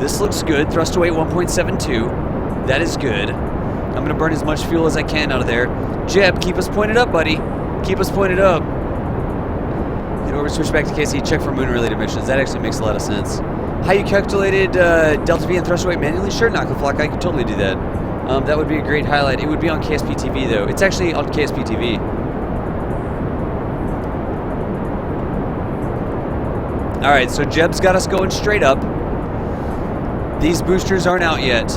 [SPEAKER 1] This looks good. Thrust to weight 1.72. That is good. I'm going to burn as much fuel as I can out of there. Jeb, keep us pointed up, buddy. Keep us pointed up. In order to switch back to KSA, check for moon-related missions. That actually makes a lot of sense. How you calculated Delta V and thrust weight manually? Sure, Knockaflock, I could totally do that. That would be a great highlight. It would be on KSPTV, though. It's actually on KSPTV. Alright, so Jeb's got us going straight up. These boosters aren't out yet.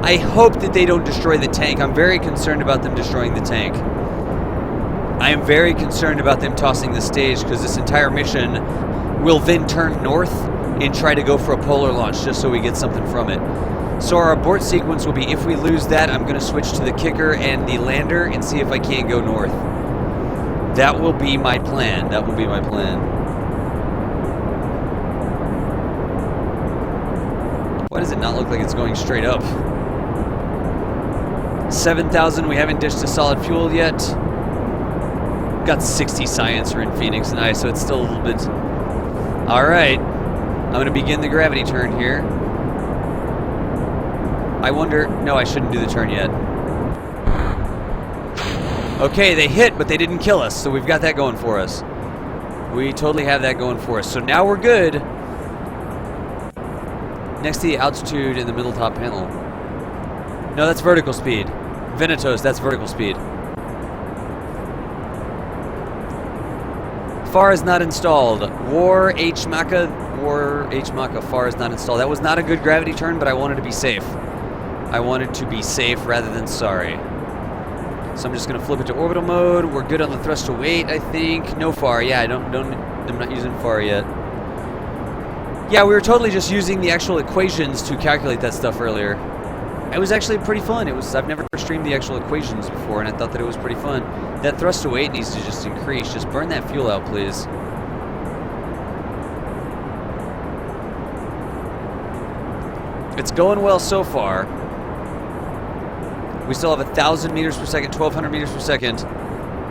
[SPEAKER 1] I hope that they don't destroy the tank. I'm very concerned about them destroying the tank. I am very concerned about them tossing the stage because this entire mission will then turn north and try to go for a polar launch just so we get something from it. So our abort sequence will be, if we lose that, I'm going to switch to the kicker and the lander and see if I can't go north. That will be my plan. That will be my plan. Why does it not look like it's going straight up? 7,000, we haven't dished a solid fuel yet. Got 60 science. We're in Phoenix and ice, so it's still a little bit... Alright. I'm going to begin the gravity turn here. I wonder... No, I shouldn't do the turn yet. Okay, they hit, but they didn't kill us, so we've got that going for us. We totally have that going for us. So now we're good. Next to the altitude in the middle top panel. No, that's vertical speed. Venetos, that's vertical speed. FAR is not installed. War H Maka, FAR is not installed. That was not a good gravity turn, but I wanted to be safe. I wanted to be safe rather than sorry. So I'm just going to flip it to orbital mode. We're good on the thrust to weight, I think. No FAR. Yeah, I'm not using FAR yet. Yeah, we were totally just using the actual equations to calculate that stuff earlier. It was actually pretty fun. I've never streamed the actual equations before, and I thought that it was pretty fun. That thrust to weight needs to just increase. Just burn that fuel out, please. It's going well so far. We still have 1,000 meters per second, 1,200 meters per second.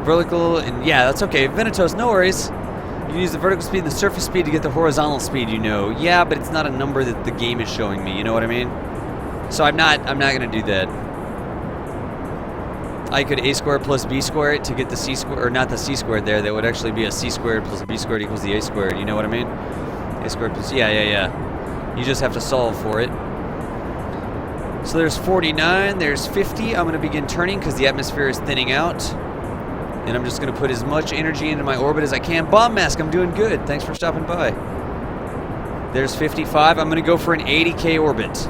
[SPEAKER 1] Vertical, and yeah, that's okay. Venetos, no worries. You can use the vertical speed and the surface speed to get the horizontal speed, you know. Yeah, but it's not a number that the game is showing me, you know what I mean? So I'm not going to do that. I could a squared plus b squared to get the c squared, or not the c squared there. That would actually be a c squared plus b squared equals the a squared, you know what I mean? A squared plus, yeah. You just have to solve for it. So there's 49, there's 50. I'm going to begin turning because the atmosphere is thinning out. And I'm just going to put as much energy into my orbit as I can. Bomb mask, I'm doing good. Thanks for stopping by. There's 55. I'm going to go for an 80K orbit.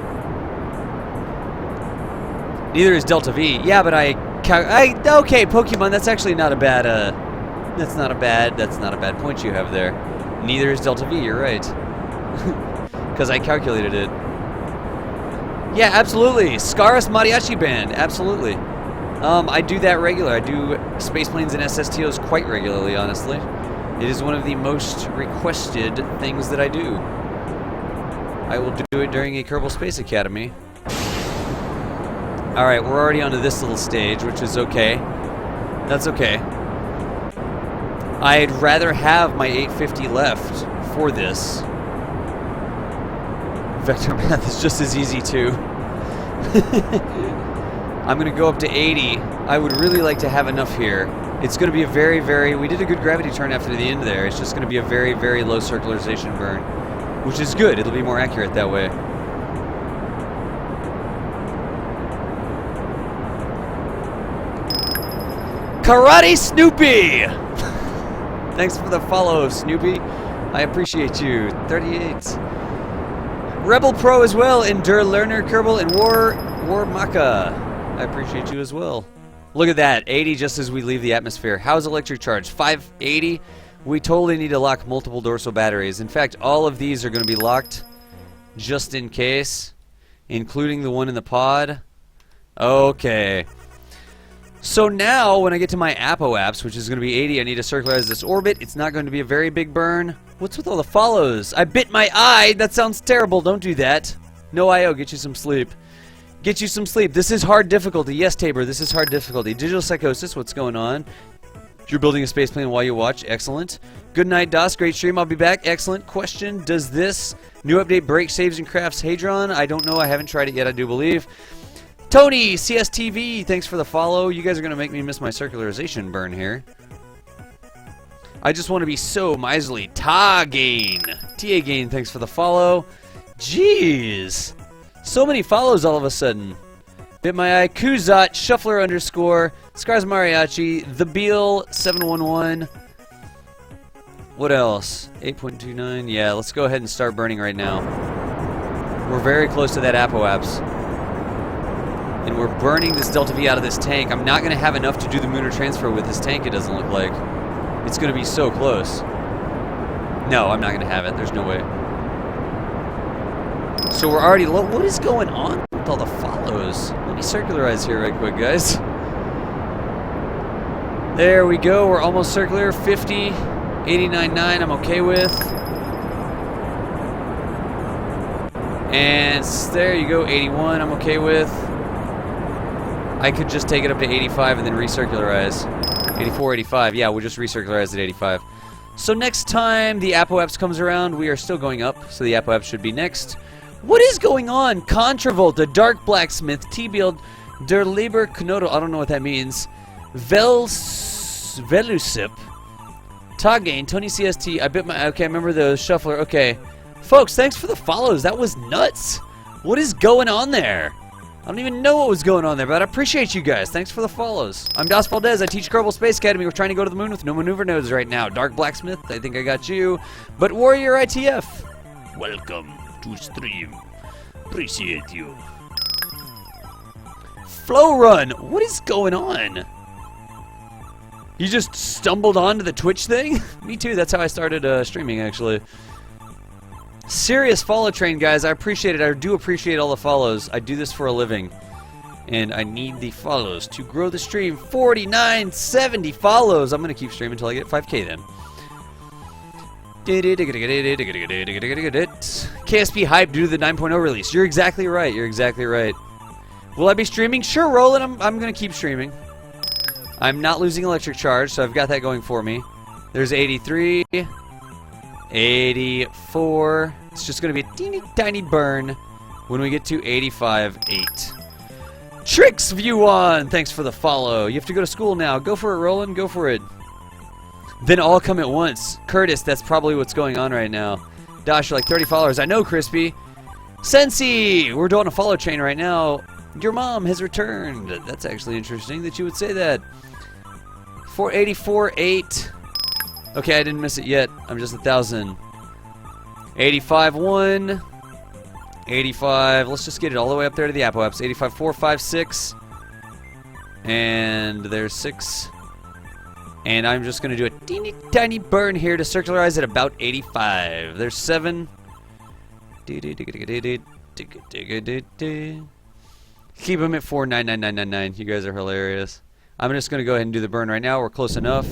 [SPEAKER 1] Neither is Delta V. Yeah, but okay, Pokemon, that's actually not a bad, that's not a bad point you have there. Neither is Delta V, you're right. Because I calculated it. Yeah, absolutely. Scaris Mariachi Band, absolutely. I do that regular. I do space planes and SSTOs quite regularly, honestly. It is one of the most requested things that I do. I will do it during a Kerbal Space Academy. Alright, we're already onto this little stage, which is okay. That's okay. I'd rather have my 850 left for this. Vector math is just as easy too. I'm going to go up to 80. I would really like to have enough here. It's going to be a very, very... We did a good gravity turn after the end there. It's just going to be a very, very low circularization burn, which is good. It'll be more accurate that way. Karate Snoopy! Thanks for the follow, Snoopy. I appreciate you. 38. Rebel Pro as well, Endure Learner, Kerbal, and War Maka. I appreciate you as well. Look at that, 80 just as we leave the atmosphere. How's electric charge? 580. We totally need to lock multiple dorsal batteries. In fact, all of these are going to be locked just in case, including the one in the pod. Okay. So now, when I get to my apoaps, which is going to be 80, I need to circularize this orbit. It's not going to be a very big burn. What's with all the follows? I bit my eye! That sounds terrible. Don't do that. No IO. Get you some sleep. Get you some sleep. This is hard difficulty. Yes, Tabor, this is hard difficulty. Digital psychosis, what's going on? You're building a space plane while you watch. Excellent. Good night, DOS. Great stream. I'll be back. Excellent. Question, does this new update break saves and crafts Hadron? I don't know. I haven't tried it yet, I do believe. Tony, KSTV, thanks for the follow. You guys are going to make me miss my circularization burn here. I just want to be so miserly. Ta-Gain, thanks for the follow. Jeez. So many follows all of a sudden. Bit my eye. Kuzat, Shuffler _ Scars Mariachi, The Beal 711. What else? 8.29. Yeah, let's go ahead and start burning right now. We're very close to that apoaps. and we're burning this Delta V out of this tank, I'm not going to have enough to do the lunar transfer with this tank, it doesn't look like. It's going to be so close. No, I'm not going to have it. There's no way. So we're already low. What is going on with all the follows? Let me circularize here right quick, guys. There we go. We're almost circular. 50, 89.9 I'm okay with. And there you go. 81 I'm okay with. I could just take it up to 85 and then recircularize. 84, 85. Yeah, we'll just recircularize at 85. So next time the Apoaps comes around, we are still going up. So the Apoaps should be next. What is going on? Contravolta, Dark Blacksmith, T-Build, Der Lieber Knoto, I don't know what that means. Velusip, Tagane, Tony CST, I bit my, okay, I remember the Shuffler, okay. Folks, thanks for the follows, that was nuts. What is going on there? I don't even know what was going on there, but I appreciate you guys. Thanks for the follows. I'm Das Valdez. I teach Kerbal Space Academy. We're trying to go to the moon with no maneuver nodes right now. Dark Blacksmith, I think I got you. But Warrior ITF, welcome to stream. Appreciate you. Flow Run, what is going on? You just stumbled onto the Twitch thing? Me too, that's how I started streaming, actually. Serious follow train, guys. I appreciate it. I do appreciate all the follows. I do this for a living. And I need the follows to grow the stream. 49, 70 follows. I'm going to keep streaming until I get 5K then. KSP hype due to the 9.0 release. You're exactly right. You're exactly right. Will I be streaming? Sure, Roland. I'm going to keep streaming. I'm not losing electric charge, so I've got that going for me. There's 83. 84. It's just going to be a teeny tiny burn when we get to 85.8. Tricks View On, thanks for the follow. You have to go to school now. Go for it, Roland. Go for it. Then all come at once. Curtis, that's probably what's going on right now. Dash, like 30 followers. I know, Crispy. Sensi, we're doing a follow chain right now. Your mom has returned. That's actually interesting that you would say that. 484.8. Okay, I didn't miss it yet. I'm just 1,000. 85.1. 85. Let's just get it all the way up there to the Apoaps. 85.4, 5, 6. And there's 6. And I'm just going to do a teeny tiny burn here to circularize at about 85. There's 7. Keep them at 4,99999. You guys are hilarious. I'm just going to go ahead and do the burn right now. We're close enough.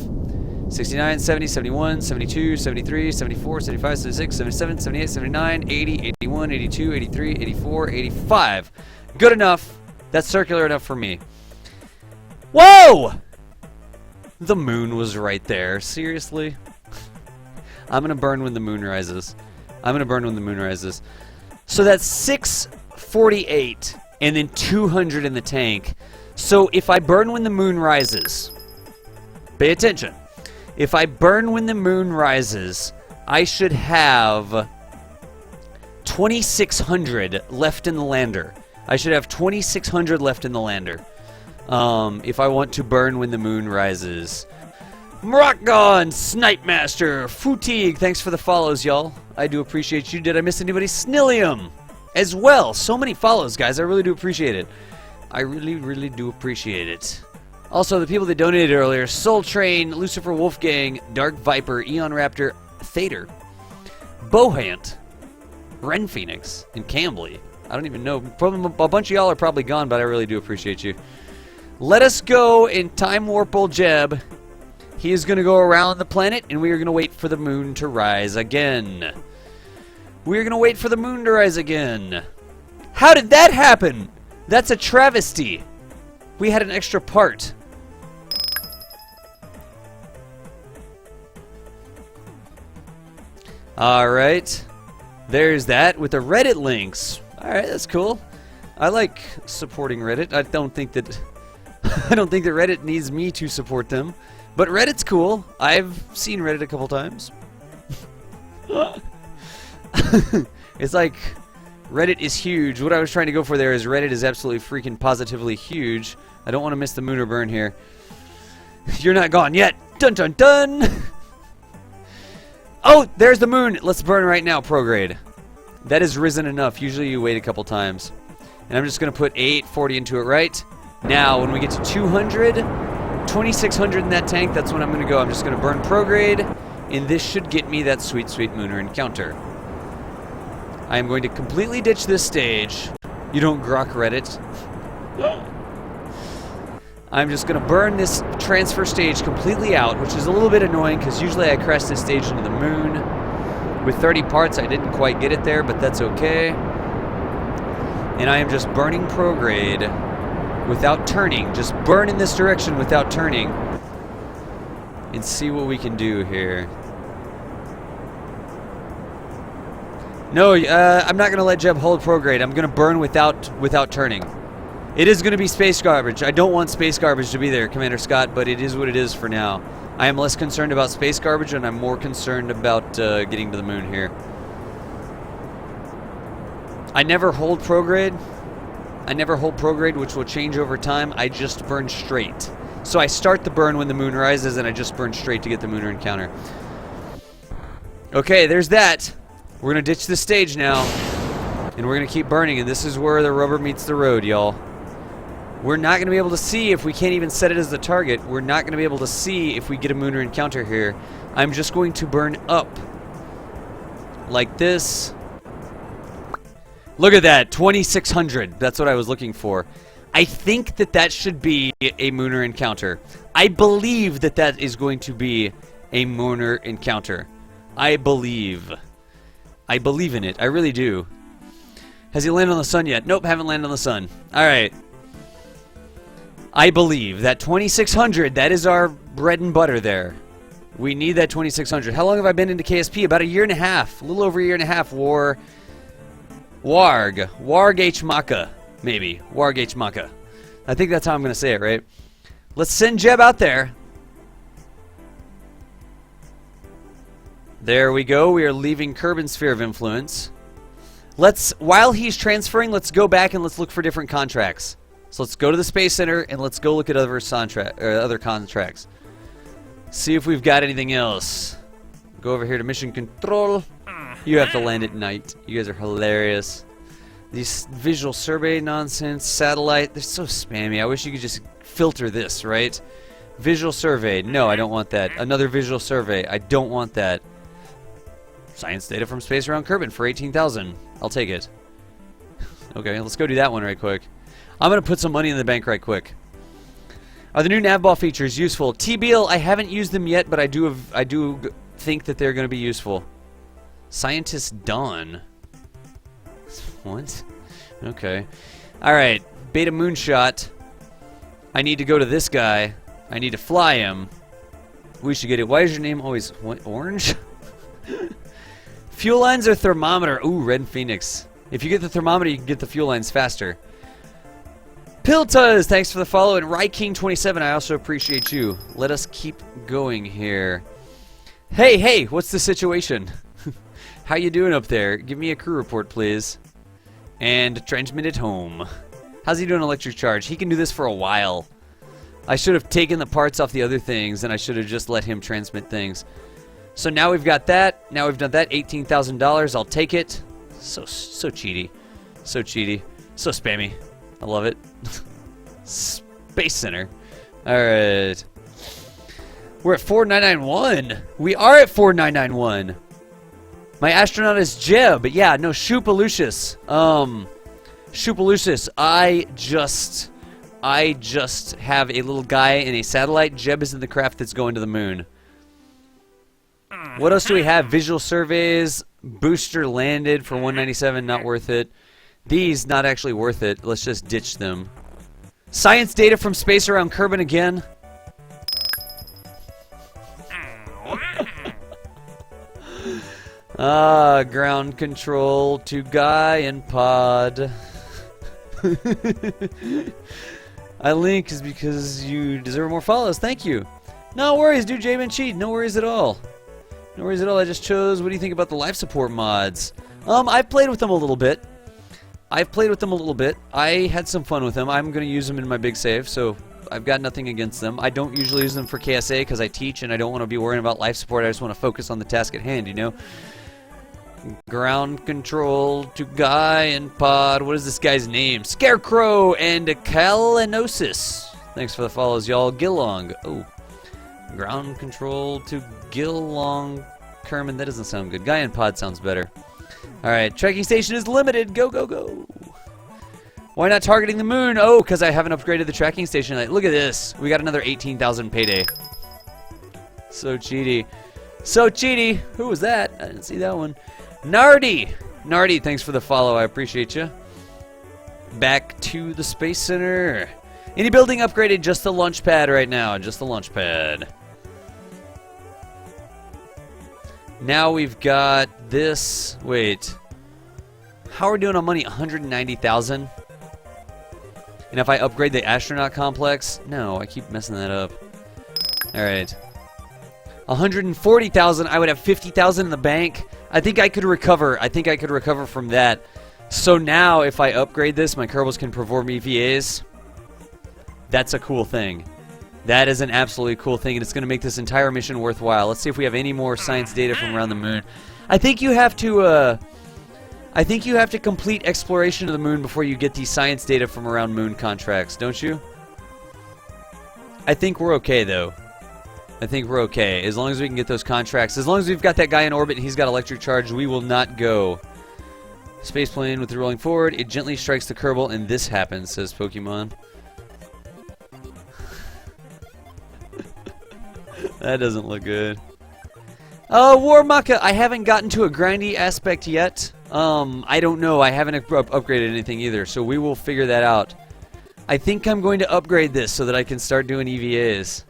[SPEAKER 1] 69, 70, 71, 72, 73, 74, 75, 76, 77, 78, 79, 80, 81, 82, 83, 84, 85. Good enough. That's circular enough for me. Whoa! The moon was right there. Seriously? I'm going to burn when the moon rises. I'm going to burn when the moon rises. So that's 648 and then 200 in the tank. So if I burn when the moon rises, pay attention. If I burn when the moon rises, I should have 2,600 left in the lander. I should have 2,600 left in the lander. If I want to burn when the moon rises. Rockgon, Snipe Master, Futigue, thanks for the follows, y'all. I do appreciate you. Did I miss anybody? Snillium as well. So many follows, guys. I really do appreciate it. I really, really do appreciate it. Also, the people that donated earlier, Soul Train, Lucifer Wolfgang, Dark Viper, Eon Raptor, Thader, Bohant, Ren Phoenix, and Cambly. I don't even know. Probably, a bunch of y'all are probably gone, but I really do appreciate you. Let us go in Time Warp Old Jeb. He is going to go around the planet, and we are going to wait for the moon to rise again. We are going to wait for the moon to rise again. How did that happen? That's a travesty. We had an extra part. Alright. There's that with the Reddit links. Alright, that's cool. I like supporting Reddit. I don't think that Reddit needs me to support them. But Reddit's cool. I've seen Reddit a couple times. It's like Reddit is huge. What I was trying to go for there is Reddit is absolutely freaking positively huge. I don't want to miss the moon or burn here. You're not gone yet. Dun dun dun. Oh, there's the moon. Let's burn right now, prograde. That is risen enough. Usually you wait a couple times. And I'm just going to put 840 into it right now. When we get to 200, 2600 in that tank, that's when I'm going to go. I'm just going to burn prograde, and this should get me that sweet, sweet Mooner encounter. I am going to completely ditch this stage. You don't grok Reddit. I'm just going to burn this transfer stage completely out, which is a little bit annoying because usually I crash this stage into the moon. With 30 parts, I didn't quite get it there, but that's okay. And I am just burning prograde without turning. Just burn in this direction without turning. And see what we can do here. No, I'm not going to let Jeb hold prograde. I'm going to burn without turning. It is going to be space garbage. I don't want space garbage to be there, Commander Scott, but it is what it is for now. I am less concerned about space garbage, and I'm more concerned about getting to the moon here. I never hold prograde. I never hold prograde, which will change over time. I just burn straight. So I start the burn when the moon rises, and I just burn straight to get the Mooner encounter. Okay, there's that. We're going to ditch this stage now, and we're going to keep burning, and this is where the rubber meets the road, y'all. We're not going to be able to see if we can't even set it as the target. We're not going to be able to see if we get a Mooner encounter here. I'm just going to burn up. Like this. Look at that, 2600. That's what I was looking for. I think that that should be a Mooner encounter. I believe that that is going to be a Mooner encounter. I believe in it. I really do. Has he landed on the sun yet? Nope, haven't landed on the sun. Alright. I believe that 2600, that is our bread and butter there. We need that 2600. How long have I been into KSP? About a year and a half. A little over a year and a half. Warg H. Maka. Maybe. Warg H. Maka. I think that's how I'm going to say it, right? Let's send Jeb out there. There we go. We are leaving Kerbin's sphere of influence. While he's transferring, let's go back and let's look for different contracts. So let's go to the Space Center and let's go look at other contracts. See if we've got anything else. Go over here to Mission Control. You have to land at night. You guys are hilarious. These visual survey nonsense, satellite, they're so spammy. I wish you could just filter this, right? Visual survey. No, I don't want that. Another visual survey. I don't want that. Science data from space around Kerbin for 18,000. I'll take it. Okay, let's go do that one right quick. I'm going to put some money in the bank right quick. Are the new navball features useful? TBL, I haven't used them yet, but I do think that they're going to be useful. Scientist Dawn. What? Okay. Alright, Beta Moonshot. I need to go to this guy. I need to fly him. We should get it. Why is your name always orange? Fuel lines or thermometer? Ooh, Red Phoenix. If you get the thermometer, you can get the fuel lines faster. Piltuz, thanks for the follow. And Ryking27, I also appreciate you. Let us keep going here. Hey, what's the situation? How you doing up there? Give me a crew report, please. And transmit it home. How's he doing electric charge? He can do this for a while. I should have taken the parts off the other things, and I should have just let him transmit things. So now we've got that. Now we've done that. $18,000. I'll take it. So cheaty. So cheaty. So spammy. I love it. Space Center. Alright. We're at 4991. We are at 4991. My astronaut is Jeb. Yeah, no, Shoopalooshus. Shoopalooshus. I just have a little guy in a satellite. Jeb is in the craft that's going to the moon. What else do we have? Visual surveys. Booster landed for 197. Not worth it. These, not actually worth it. Let's just ditch them. Science data from space around Kerbin again. Ground control to guy and pod. I link is because you deserve more follows. Thank you. No worries, dude. J-Man cheat. No worries at all. No worries at all. I just chose. What do you think about the life support mods? I've played with them a little bit. I had some fun with them. I'm going to use them in my big save, so I've got nothing against them. I don't usually use them for KSA because I teach and I don't want to be worrying about life support. I just want to focus on the task at hand, you know? Ground control to Guy and Pod. What is this guy's name? Scarecrow and Kalinosis. Thanks for the follows, y'all. Gillong. Oh. Ground control to Gillong Kerman. That doesn't sound good. Guy and Pod sounds better. Alright, tracking station is limited. Go, go, go. Why not targeting the moon? Oh, because I haven't upgraded the tracking station. Look at this. We got another 18,000 payday. So cheaty. So cheaty. Who was that? I didn't see that one. Nardi. Nardi, thanks for the follow. I appreciate you. Back to the Space Center. Any building upgraded? Just the launch pad right now. Just the launch pad. Now we've got this. Wait. How are we doing on money? 190,000? And if I upgrade the astronaut complex? No, I keep messing that up. Alright. 140,000. I would have 50,000 in the bank. I think I could recover. I think I could recover from that. So now, if I upgrade this, my Kerbals can perform EVAs. That's a cool thing. That is an absolutely cool thing, and it's going to make this entire mission worthwhile. Let's see if we have any more science data from around the moon. I think you have to, complete exploration of the moon before you get the science data from around moon contracts, don't you? I think we're okay, though. I think we're okay. As long as we can get those contracts. As long as we've got that guy in orbit and he's got electric charge, we will not go. Space plane with the rolling forward. It gently strikes the Kerbal, and this happens, says Pokemon. That doesn't look good. Oh, War Maka. I haven't gotten to a grindy aspect yet. I don't know. I haven't upgraded anything either, so we will figure that out. I think I'm going to upgrade this so that I can start doing EVAs.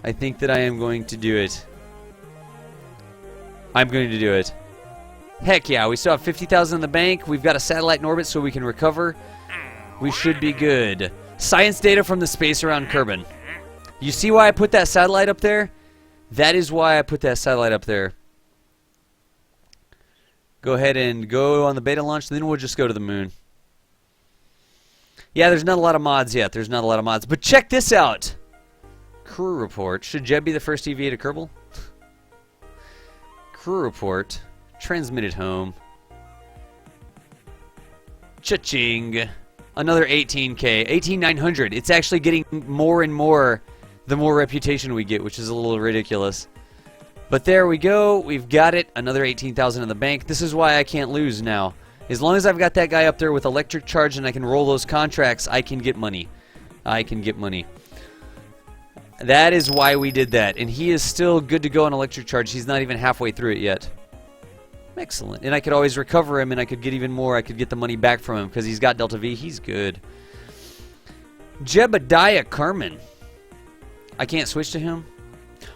[SPEAKER 1] I think that I am going to do it. I'm going to do it. Heck yeah, we still have 50,000 in the bank. We've got a satellite in orbit so we can recover. We should be good. Science data from the space around Kerbin. You see why I put that satellite up there? That is why I put that satellite up there. Go ahead and go on the beta launch, then we'll just go to the moon. Yeah, there's not a lot of mods yet. There's not a lot of mods. But check this out. Crew report. Should Jeb be the first EVA to Kerbal? Crew report. Transmitted home. Cha-ching. Another 18K. 18,900. It's actually getting more and more the more reputation we get, which is a little ridiculous. But there we go. We've got it. Another 18,000 in the bank. This is why I can't lose now. As long as I've got that guy up there with electric charge and I can roll those contracts, I can get money. I can get money. That is why we did that. And he is still good to go on electric charge. He's not even halfway through it yet. Excellent. And I could always recover him and I could get even more. I could get the money back from him because he's got Delta V. He's good. Jebediah Carmen. I can't switch to him?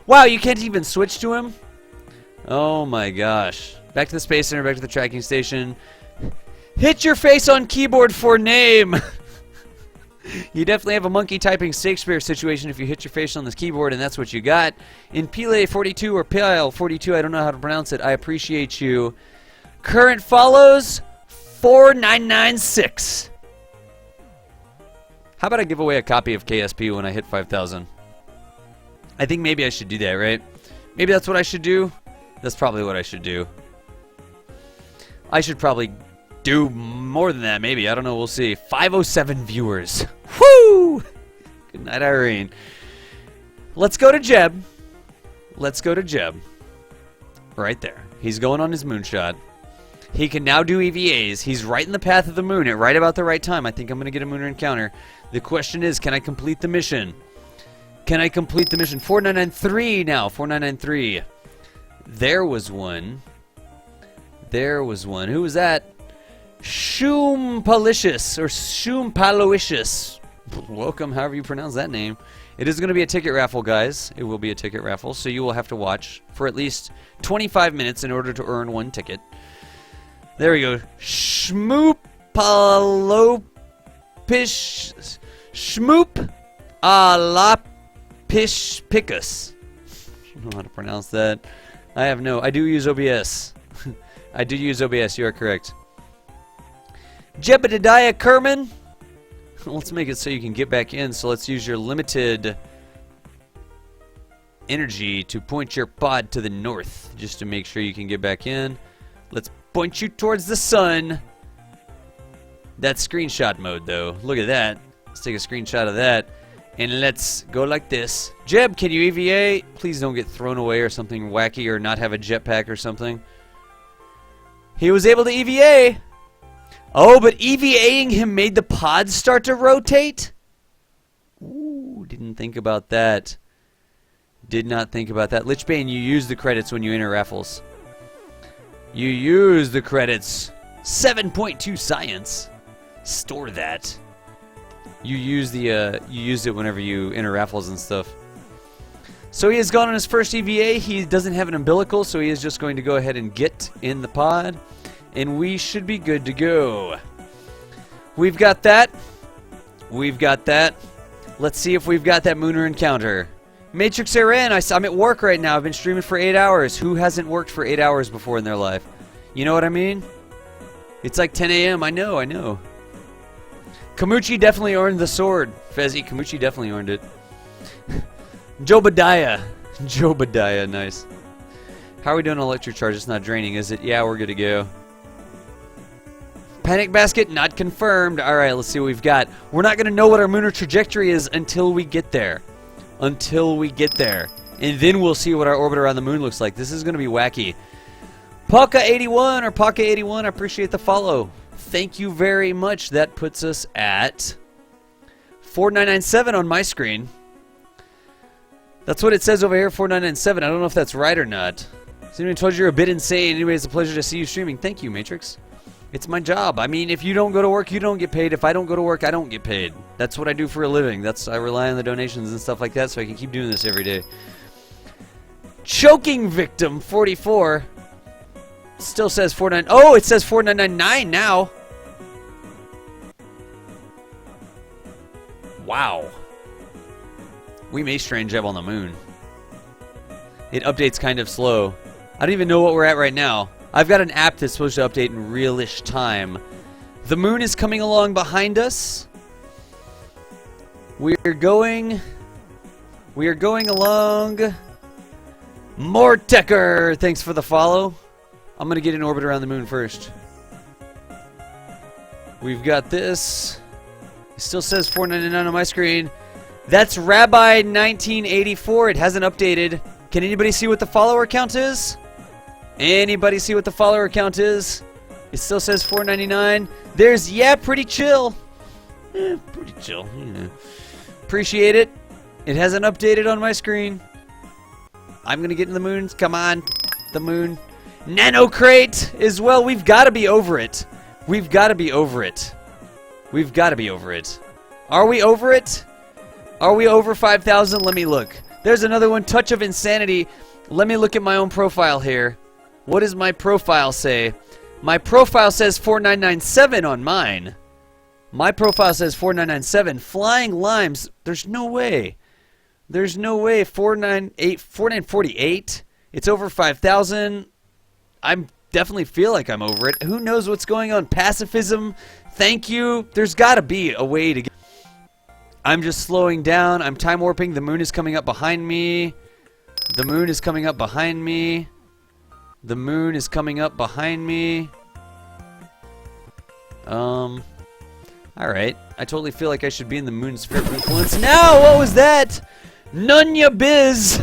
[SPEAKER 1] Wow, you can't even switch to him? Oh my gosh. Back to the Space Center, back to the tracking station. Hit your face on keyboard for name! You definitely have a monkey typing Shakespeare situation if you hit your face on this keyboard, and that's what you got. In Pile42 or Pile42, I don't know how to pronounce it, I appreciate you. Current follows, 4996. How about I give away a copy of KSP when I hit 5,000? I think maybe I should do that, right? Maybe that's what I should do? That's probably what I should do. I should probably do more than that, maybe. I don't know. We'll see. 507 viewers. Woo! Good night, Irene. Let's go to Jeb. Let's go to Jeb. Right there. He's going on his moonshot. He can now do EVAs. He's right in the path of the moon at right about the right time. I think I'm going to get a lunar encounter. The question is, can I complete the mission? Can I complete the mission? 4993 now. 4993. There was one. There was one. Who was that? Shumpalicious or Shumpaloicious. Welcome, however you pronounce that name. It is going to be a ticket raffle, guys. It will be a ticket raffle, so you will have to watch for at least 25 minutes in order to earn one ticket. There we go. Shmoopalopish. Shmoop alapishpicus. I don't know how to pronounce that. I do use OBS. I do use OBS, you are correct. Jebediah Kerman. Let's make it so you can get back in. So let's use your limited energy to point your pod to the north, just to make sure you can get back in. Let's Point you towards the sun. That's screenshot mode, though. Look at that. Let's take a screenshot of that. And let's go like this. Jeb, can you EVA? Please don't get thrown away or something wacky or not have a jetpack or something. He was able to EVA. Oh, but EVAing him made the pods start to rotate? Ooh, didn't think about that. Did not think about that. Lichbane, you use the credits when you enter raffles. You use the credits. 7.2 science. Store that. You use the you used it whenever you enter raffles and stuff. So he has gone on his first EVA. He doesn't have an umbilical, so he is just going to go ahead and get in the pod, and we should be good to go. We've got that. We've got that. Let's see if we've got that Mooner encounter. Matrix Aaron, I'm at work right now. I've been streaming for 8 hours. Who hasn't worked for 8 hours before in their life? You know what I mean? It's like 10 a.m. I know, I know. Kamuchi definitely earned the sword. Fezzy, Kamuchi definitely earned it. Jobadiah. Jobadiah, nice. How are we doing on electric charge? It's not draining, is it? Yeah, we're good to go. Panic basket, not confirmed. Alright, let's see what we've got. We're not going to know what our Mooner trajectory is until we get there. Until we get there. And then we'll see what our orbit around the moon looks like. This is going to be wacky. Paka81 or Paka81, I appreciate the follow. Thank you very much. That puts us at 4997 on my screen. That's what it says over here, 4997. I don't know if that's right or not. Somebody told you you're a bit insane. Anyway, it's a pleasure to see you streaming. Thank you, Matrix. It's my job. I mean, if you don't go to work, you don't get paid. If I don't go to work, I don't get paid. That's what I do for a living. I rely on the donations and stuff like that so I can keep doing this every day. Choking victim, 44. Still says 49. Oh, it says 4999 now. Wow. We may strange Jeb on the moon. It updates kind of slow. I don't even know what we're at right now. I've got an app that's supposed to update in real-ish time. The moon is coming along behind us. We are going along. Mortecker, thanks for the follow. I'm going to get in orbit around the moon first. We've got this. It still says 499 on my screen. That's Rabbi 1984. It hasn't updated. Can anybody see what the follower count is? Anybody see what the follower count is? It still says 499. There's, yeah, pretty chill. Pretty chill. Yeah. Appreciate it. It hasn't updated on my screen. I'm going to get in the moons. Come on. The moon. Nano crate as well. We've got to be over it. We've got to be over it. We've got to be over it. Are we over it? Are we over 5,000? Let me look. There's another one. Touch of Insanity. Let me look at my own profile here. What does my profile say? My profile says 4997 on mine. My profile says 4997. Flying Limes. There's no way. There's no way. 4948. It's over 5,000. I definitely feel like I'm over it. Who knows what's going on? Pacifism. Thank you. There's got to be a way to get... I'm just slowing down. I'm time warping. The moon is coming up behind me. The moon is coming up behind me. The moon is coming up behind me. Alright. I totally feel like I should be in the moon's sphere of influence. Now, what was that? Nunya Biz!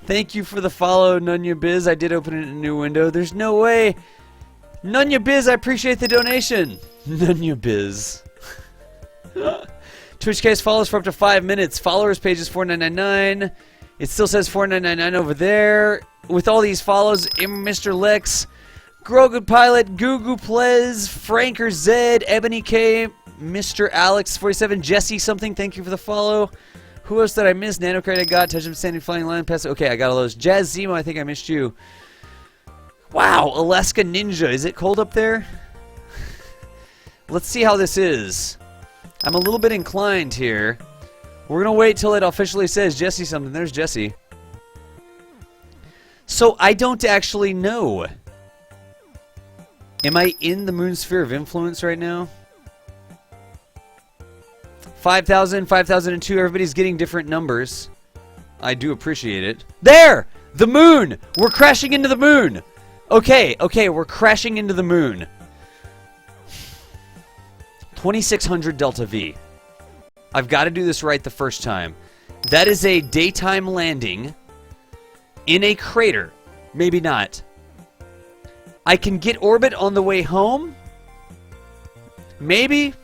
[SPEAKER 1] Thank you for the follow, Nunya Biz. I did open it in a new window. There's no way. Nunya Biz, I appreciate the donation. Nunya Biz. Twitch case follows for up to 5 minutes. Followers page is 4999. It still says 4999 over there. With all these follows, Mr. Lex, Grogu Pilot, Gugu Plez, Franker Zed, Ebony K, Mr. Alex 47, Jesse something. Thank you for the follow. Who else did I miss? Nanocrate I got. Touch of Standing Flying Lion Pass. Okay, I got all those. Jazz Zemo, I think I missed you. Wow, Alaska Ninja. Is it cold up there? Let's see how this is. I'm a little bit inclined here. We're going to wait till it officially says Jesse something. There's Jesse. So I don't actually know. Am I in the moon sphere of influence right now? 5,000, 5,002. Everybody's getting different numbers. I do appreciate it. There! The moon! We're crashing into the moon! Okay, okay, we're crashing into the moon. 2600 Delta V. I've got to do this right the first time. That is a daytime landing in a crater. Maybe not. I can get orbit on the way home? Maybe?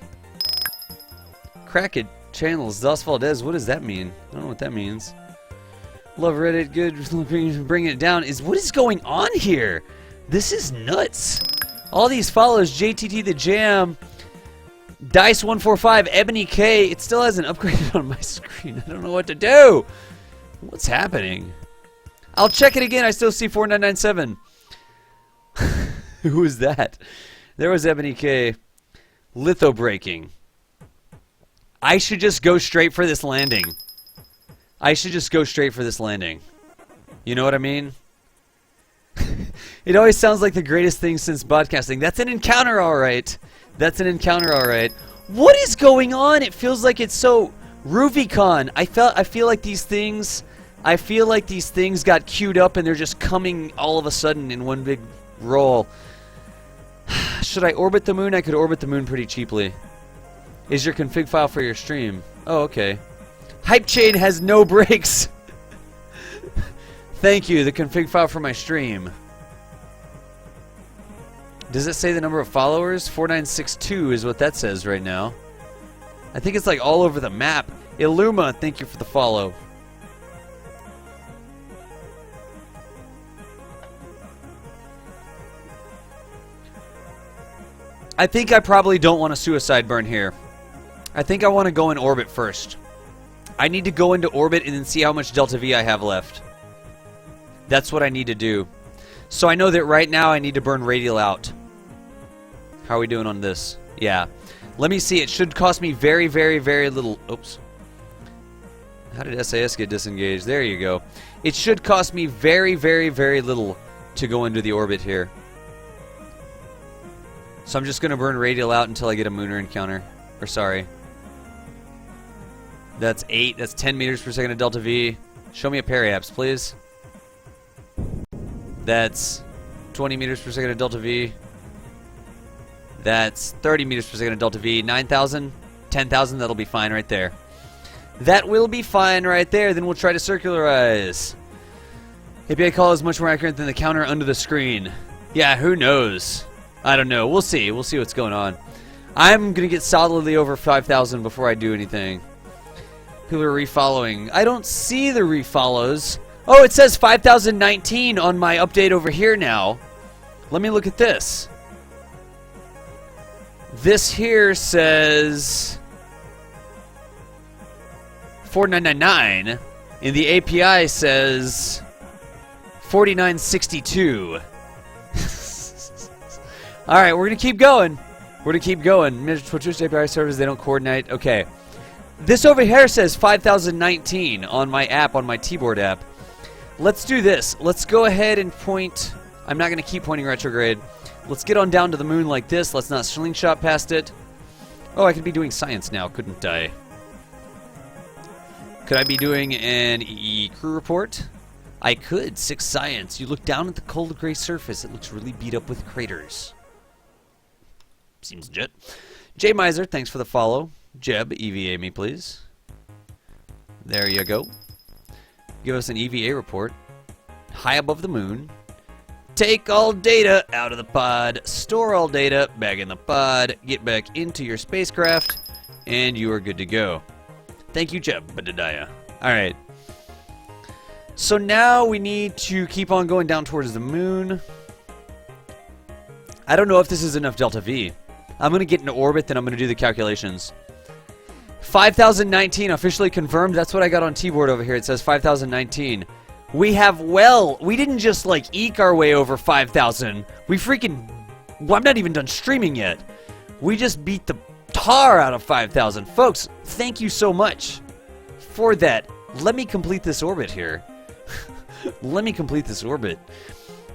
[SPEAKER 1] Crack it. Channels. Das Valdez. What does that mean? I don't know what that means. Love Reddit. Good. Bringing it down. What is going on here? This is nuts. All these follows. JTT the Jam. Dice145. Ebony K. It still hasn't upgraded on my screen. I don't know what to do. What's happening? I'll check it again. I still see 4997. Who is that? There was Ebony K. Litho breaking. I should just go straight for this landing. I should just go straight for this landing. You know what I mean? It always sounds like the greatest thing since podcasting. That's an encounter, all right. That's an encounter, all right. What is going on? It feels like it's so Rubicon. I feel like these things. I feel like these things got queued up and they're just coming all of a sudden in one big roll. Should I orbit the moon? I could orbit the moon pretty cheaply. Is your config file for your stream? Oh, okay. Hype chain has no brakes. Thank you. The config file for my stream. Does it say the number of followers? 4962 is what that says right now. I think it's like all over the map. Illuma, thank you for the follow. I think I probably don't want a suicide burn here. I think I want to go in orbit first. I need to go into orbit and then see how much Delta V I have left. That's what I need to do. So I know that right now I need to burn radial out. How are we doing on this? Yeah. Let me see. It should cost me very, very, very little. Oops. How did SAS get disengaged? There you go. It should cost me very, very, very little to go into the orbit here. So I'm just going to burn radial out until I get a Mooner encounter. Or sorry. That's 8. That's 10 meters per second of Delta V. Show me a periapse, please. That's 20 meters per second of Delta V. That's 30 meters per second of Delta V. 9,000, 10,000, that'll be fine right there. That will be fine right there. Then we'll try to circularize. API call is much more accurate than the counter under the screen. Yeah, who knows? I don't know. We'll see. We'll see what's going on. I'm going to get solidly over 5,000 before I do anything. People are refollowing. I don't see the refollows. Oh, it says 5,019 on my update over here now. Let me look at this. This here says 4999, and the API says 4962. All right, we're gonna keep going. We're gonna keep going. Twitch API servers, they don't coordinate. Okay, this over here says 5019 on my app, on my T-board app. Let's do this. Let's go ahead and point. I'm not gonna keep pointing retrograde. Let's get on down to the moon like this. Let's not slingshot past it. Oh, I could be doing science now, couldn't I? Could I be doing an EE crew report? I could. 6 science. You look down at the cold gray surface. It looks really beat up with craters. Seems legit. J Miser, thanks for the follow. Jeb, EVA me, please. There you go. Give us an EVA report. High above the moon. Take all data out of the pod, store all data back in the pod, get back into your spacecraft, and you are good to go. Thank you, Jeb Badadaya. Alright. So now we need to keep on going down towards the moon. I don't know if this is enough Delta V. I'm going to get into orbit, then I'm going to do the calculations. 5,019 officially confirmed. That's what I got on T-board over here. It says 5,019. We have, well, we didn't just, like, eke our way over 5,000. We freaking, well, I'm not even done streaming yet. We just beat the tar out of 5,000. Folks, thank you so much for that. Let me complete this orbit here. Let me complete this orbit.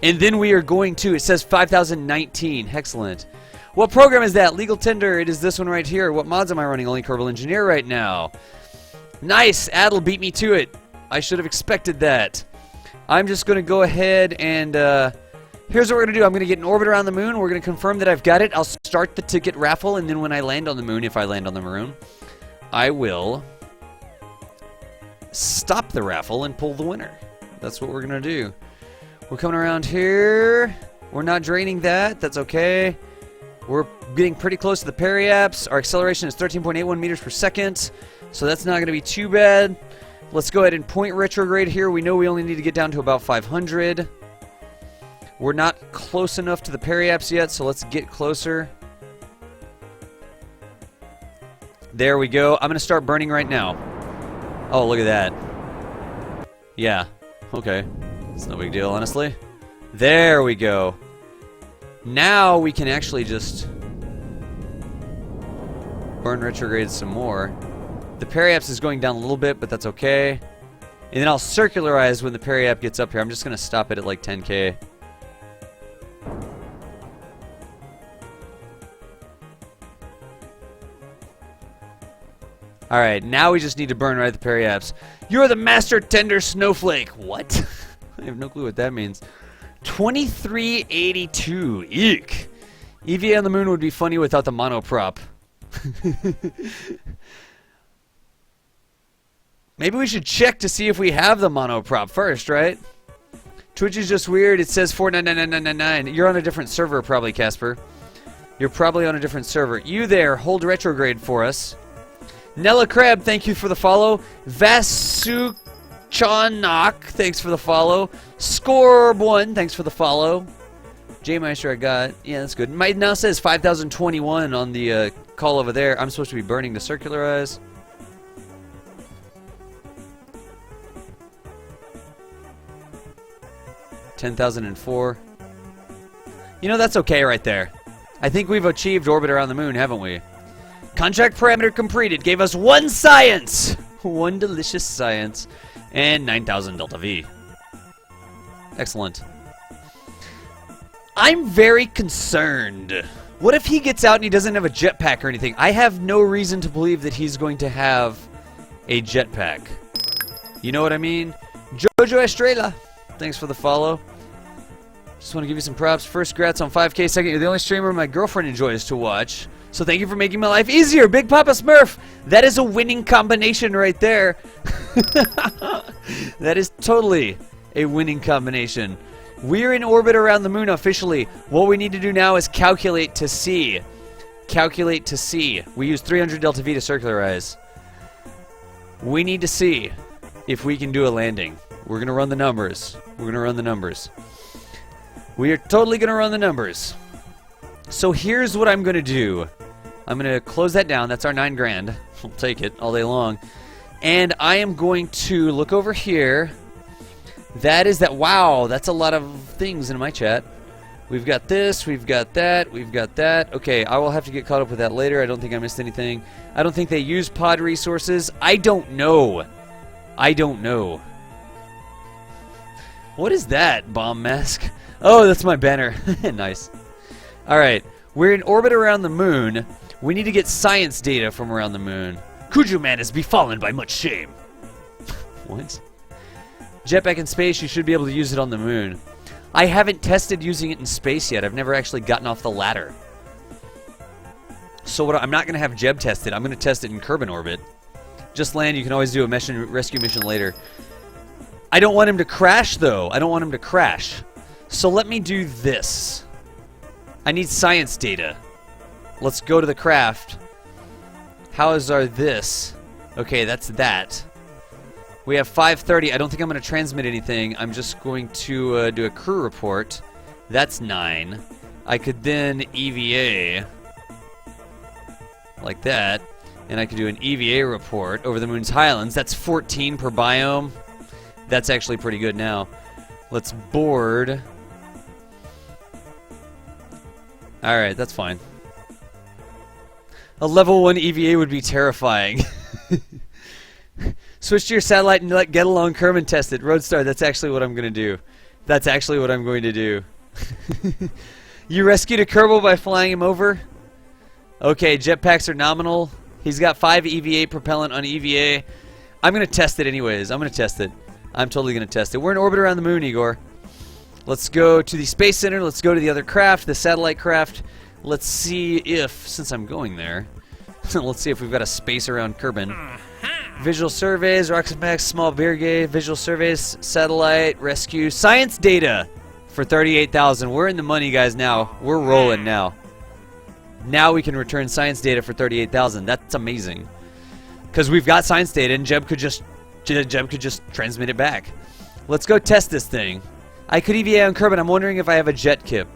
[SPEAKER 1] And then we are going to, it says 5,019. Excellent. What program is that? Legal Tender. It is this one right here. What mods am I running? Only Kerbal Engineer right now. Nice. Adel beat me to it. I should have expected that. I'm just going to go ahead and Here's what we're going to do. I'm going to get an orbit around the moon. We're going to confirm that I've got it. I'll start the ticket raffle, and then when I land on the moon, if I land on the moon, I will stop the raffle and pull the winner. That's what we're going to do. We're coming around here. We're not draining that. That's okay. We're getting pretty close to the periaps. Our acceleration is 13.81 meters per second, so that's not going to be too bad. Let's go ahead and point retrograde here. We know we only need to get down to about 500. We're not close enough to the periaps yet, so let's get closer. There we go. I'm going to start burning right now. Oh, look at that. Yeah. Okay. It's no big deal, honestly. There we go. Now we can actually just burn retrograde some more. The periaps is going down a little bit, but that's okay. And then I'll circularize when the periap gets up here. I'm just going to stop it at like 10K. Alright, now we just need to burn right at the periaps. You're the master tender snowflake. What? I have no clue what that means. 2382. Eek. EVA on the moon would be funny without the monoprop. Maybe we should check to see if we have the monoprop first, right? Twitch is just weird. It says 499999. You're on a different server probably, Casper. You're probably on a different server. You there, hold retrograde for us. Nella Crab, thank you for the follow. Vasuchanak, thanks for the follow. Scorb1, thanks for the follow. J-Meister I got. Yeah, that's good. Mine now says 5021 on the call over there. I'm supposed to be burning to circularize. $10,004. You know, that's okay right there. I think we've achieved orbit around the moon, haven't we? Contract parameter completed. Gave us 1 science. 1 delicious science. And 9,000 Delta V. Excellent. I'm very concerned. What if he gets out and he doesn't have a jetpack or anything? I have no reason to believe that he's going to have a jetpack. You know what I mean? Jojo Estrella, thanks for the follow. Just want to give you some props. First, congrats on 5K. Second, you're the only streamer my girlfriend enjoys to watch. So thank you for making my life easier, Big Papa Smurf. That is a winning combination right there. That is totally a winning combination. We're in orbit around the moon officially. What we need to do now is calculate to see. Calculate to see. We use 300 Delta V to circularize. We need to see if we can do a landing. We're going to run the numbers. We're going to run the numbers. We are totally going to run the numbers. So here's what I'm going to do. I'm going to close that down. That's our 9 grand. I'll take it all day long. And I am going to look over here. That is that. Wow, that's a lot of things in my chat. We've got this, we've got that, we've got that. Okay, I will have to get caught up with that later. I don't think I missed anything. I don't think they use pod resources. I don't know. I don't know. What is that, bomb mask? Oh, that's my banner. Nice. Alright, we're in orbit around the moon. We need to get science data from around the moon. Kuju man has befallen by much shame. What? Jetpack in space, you should be able to use it on the moon. I haven't tested using it in space yet. I've never actually gotten off the ladder. So I'm not going to have Jeb tested. I'm going to test it in Kerbal orbit. Just land. You can always do a rescue mission later. I don't want him to crash, though. I don't want him to crash. So let me do this. I need science data. Let's go to the craft. How is our this? Okay, that's that. We have 5:30. I don't think I'm going to transmit anything. I'm just going to do a crew report. That's 9. I could then EVA like that. And I could do an EVA report over the moon's highlands. That's 14 per biome. That's actually pretty good now. Let's board. Alright, that's fine. A level 1 EVA would be terrifying. Switch to your satellite and let Get Along Kerman test it. Roadstar, that's actually what I'm going to do. That's actually what I'm going to do. You rescued a Kerbal by flying him over? Okay, jetpacks are nominal. He's got 5 EVA propellant on EVA. I'm going to test it anyways. I'm going to test it. I'm totally going to test it. We're in orbit around the moon, Igor. Let's go to the Space Center. Let's go to the other craft, the satellite craft. Let's see if, since I'm going there, let's see if we've got a space around Kerbal. Visual surveys, Rocket Max, small brigade, visual surveys, satellite, rescue, science data for 38,000. We're in the money, guys, now. We're rolling now. Now we can return science data for 38,000. That's amazing. Because we've got science data, and Jeb could just transmit it back. Let's go test this thing. I could EVA on Kerbal. I'm wondering if I have a jet kit.